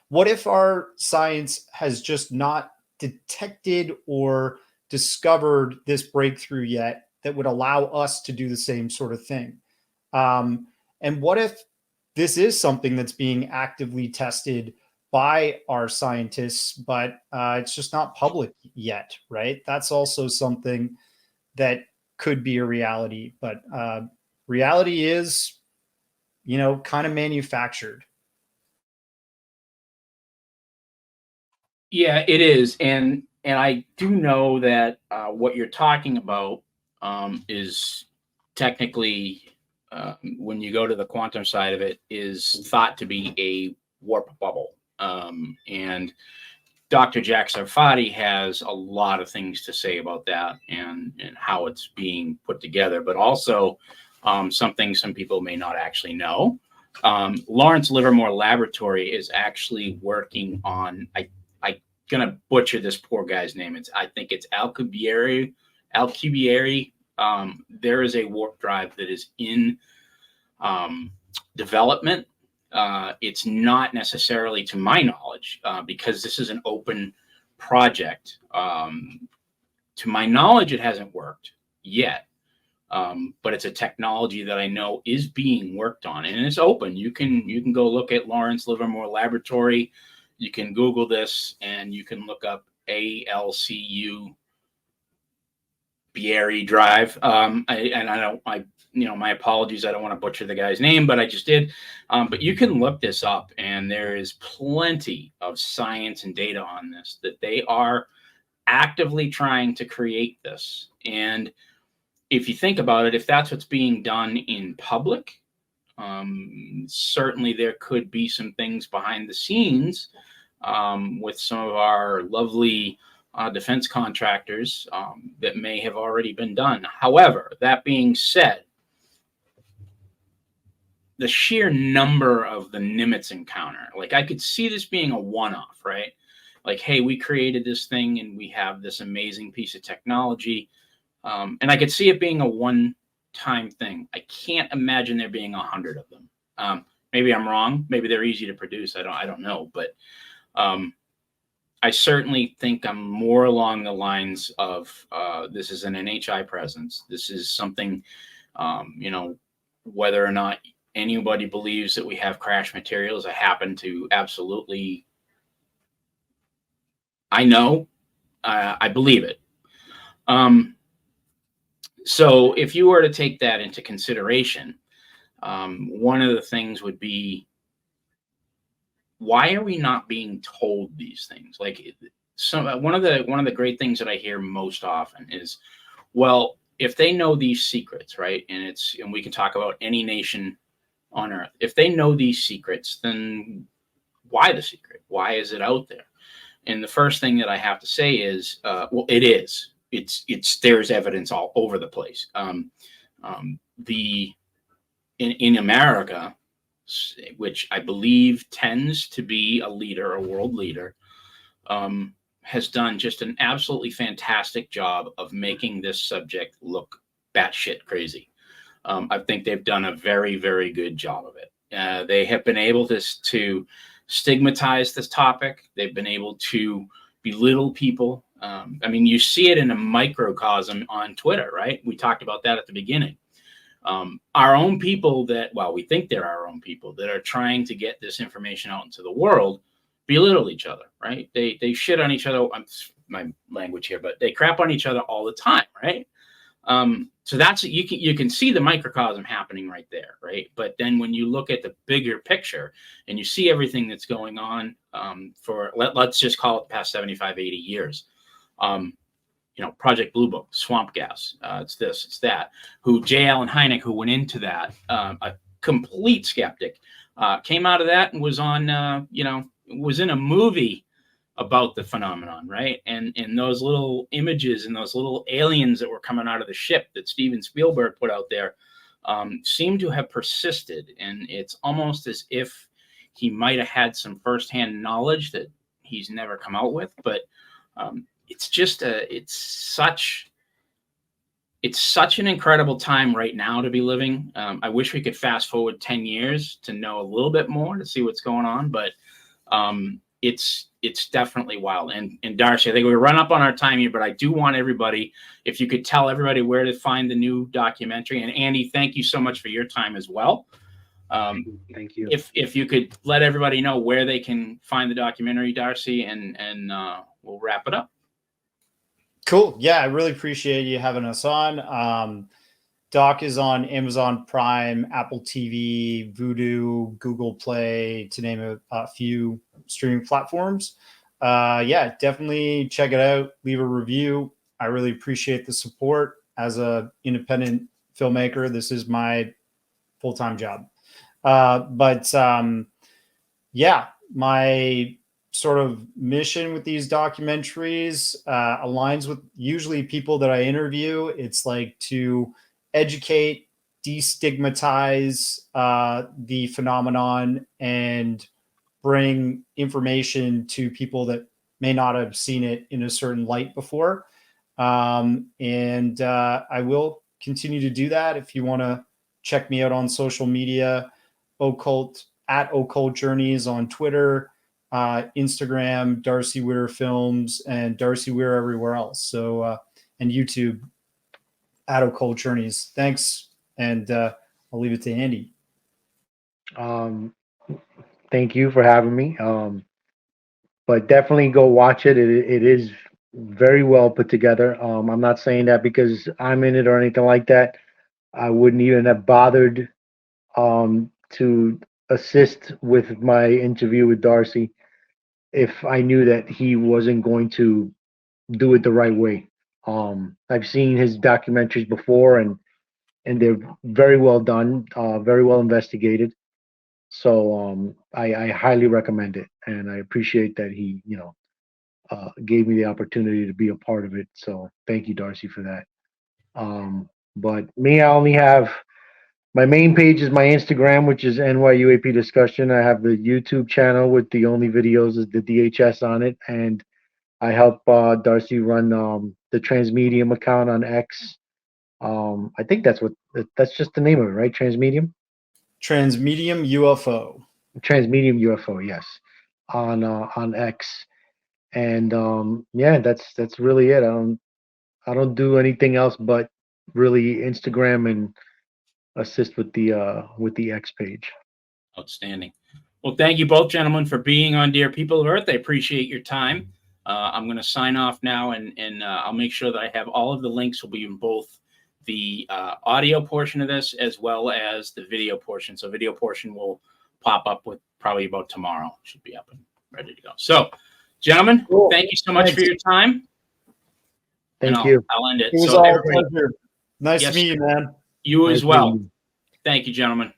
what if our science has just not detected or discovered this breakthrough yet that would allow us to do the same sort of thing? And what if this is something that's being actively tested by our scientists, but it's just not public yet, right? That's also something that could be a reality, but reality is, kind of manufactured. Yeah, it is, and I do know that what you're talking about is technically, when you go to the quantum side of it, is thought to be a warp bubble. And Dr. Jack Sarfati has a lot of things to say about that and how it's being put together, but also something some people may not actually know. Lawrence Livermore Laboratory is actually working on, I'm gonna butcher this poor guy's name. I think it's Alcubierre. There is a warp drive that is in development. It's not necessarily, to my knowledge, because this is an open project. To my knowledge, it hasn't worked yet, but it's a technology that I know is being worked on, and it's open. You can go look at Lawrence Livermore Laboratory. You can Google this, and you can look up ALCU Bieri Drive. My apologies. I don't want to butcher the guy's name, but I just did. But you can look this up, and there is plenty of science and data on this, that they are actively trying to create this. And if you think about it, if that's what's being done in public, certainly there could be some things behind the scenes with some of our lovely defense contractors that may have already been done. However, that being said, the sheer number of the Nimitz encounter, like I could see this being a one-off, right? Like, hey, we created this thing and we have this amazing piece of technology. And I could see it being a one-time thing. I can't imagine there being 100 of them. Maybe I'm wrong. Maybe they're easy to produce. I don't know. But I certainly think I'm more along the lines of this is an NHI presence. This is something, you know, whether or not anybody believes that we have crash materials, I happen to absolutely, I know, I believe it. So if you were to take that into consideration, one of the things would be, why are we not being told these things? Like, one of the great things that I hear most often is, well, if they know these secrets, right? And we can talk about any nation on earth. If they know these secrets, then why the secret? Why is it out there? And the first thing that I have to say is, well, it is. There's evidence all over the place. In America, which I believe tends to be a world leader, has done just an absolutely fantastic job of making this subject look batshit crazy. I think they've done a very, very good job of it. They have been able to stigmatize this topic. They've been able to belittle people. I mean, you see it in a microcosm on Twitter, right? We talked about that at the beginning. Our own people we think they're our own people that are trying to get this information out into the world, belittle each other, right? They shit on each other. My language here, but they crap on each other all the time, right? So that's, you can see the microcosm happening right there, right? But then when you look at the bigger picture and you see everything that's going on for let's just call it the past 75, 80 years, you know, Project Blue Book, swamp gas, it's this, it's that. J. Allen Hynek, who went into that, a complete skeptic, came out of that and was on, you know, was in a movie about the phenomenon, right? And those little images and those little aliens that were coming out of the ship that Steven Spielberg put out there seem to have persisted. And it's almost as if he might have had some firsthand knowledge that he's never come out with. But it's just it's such an incredible time right now to be living. I wish we could fast forward 10 years to know a little bit more, to see what's going on. But it's definitely wild. And Darcy, I think we run up on our time here, but I do want everybody, if you could tell everybody where to find the new documentary. And Andy, thank you so much for your time as well. Thank you. If you could let everybody know where they can find the documentary, Darcy, and we'll wrap it up. Cool. Yeah, I really appreciate you having us on. Doc is on Amazon Prime, Apple TV, Vudu, Google Play, to name a few streaming platforms. Yeah, definitely check it out. Leave a review. I really appreciate the support. As an independent filmmaker, this is my full-time job. Yeah, my sort of mission with these documentaries aligns with usually people that I interview. It's like to educate, destigmatize the phenomenon, and bring information to people that may not have seen it in a certain light before. I will continue to do that. If you want to check me out on social media, Occult Journeys on Twitter, Instagram, Darcy Weir Films, and Darcy Weir everywhere else. So, and YouTube, Occult Journeys. Thanks. And I'll leave it to Andy. Thank you for having me. But definitely go watch it. It is very well put together. I'm not saying that because I'm in it or anything like that. I wouldn't even have bothered to assist with my interview with Darcy if I knew that he wasn't going to do it the right way. I've seen his documentaries before, and they're very well done, very well investigated. So I highly recommend it, and I appreciate that he, gave me the opportunity to be a part of it. So thank you, Darcy, for that. But me, I only have my main page is my Instagram, which is NYUAP Discussion. I have the YouTube channel with the only videos is the DHS on it, and I help Darcy run the Transmedium account on X. I think that's just the name of it, right? Transmedium. Transmedium UFO. Transmedium UFO, yes, on X, and yeah, that's really it. I don't do anything else but really Instagram and assist with the X page. Outstanding. Well, thank you both, gentlemen, for being on Dear People of Earth. I appreciate your time. I'm going to sign off now, and I'll make sure that I have all of the links will be in both the audio portion of this as well as the video portion. So video portion will pop up with probably about tomorrow. Should be up and ready to go. So, gentlemen, Cool. Thank you so much for your time. Thank you. I'll end it. It was So all a pleasure. Nice Yes, to meet you, man. you Nice as well. meeting you. Thank you, gentlemen.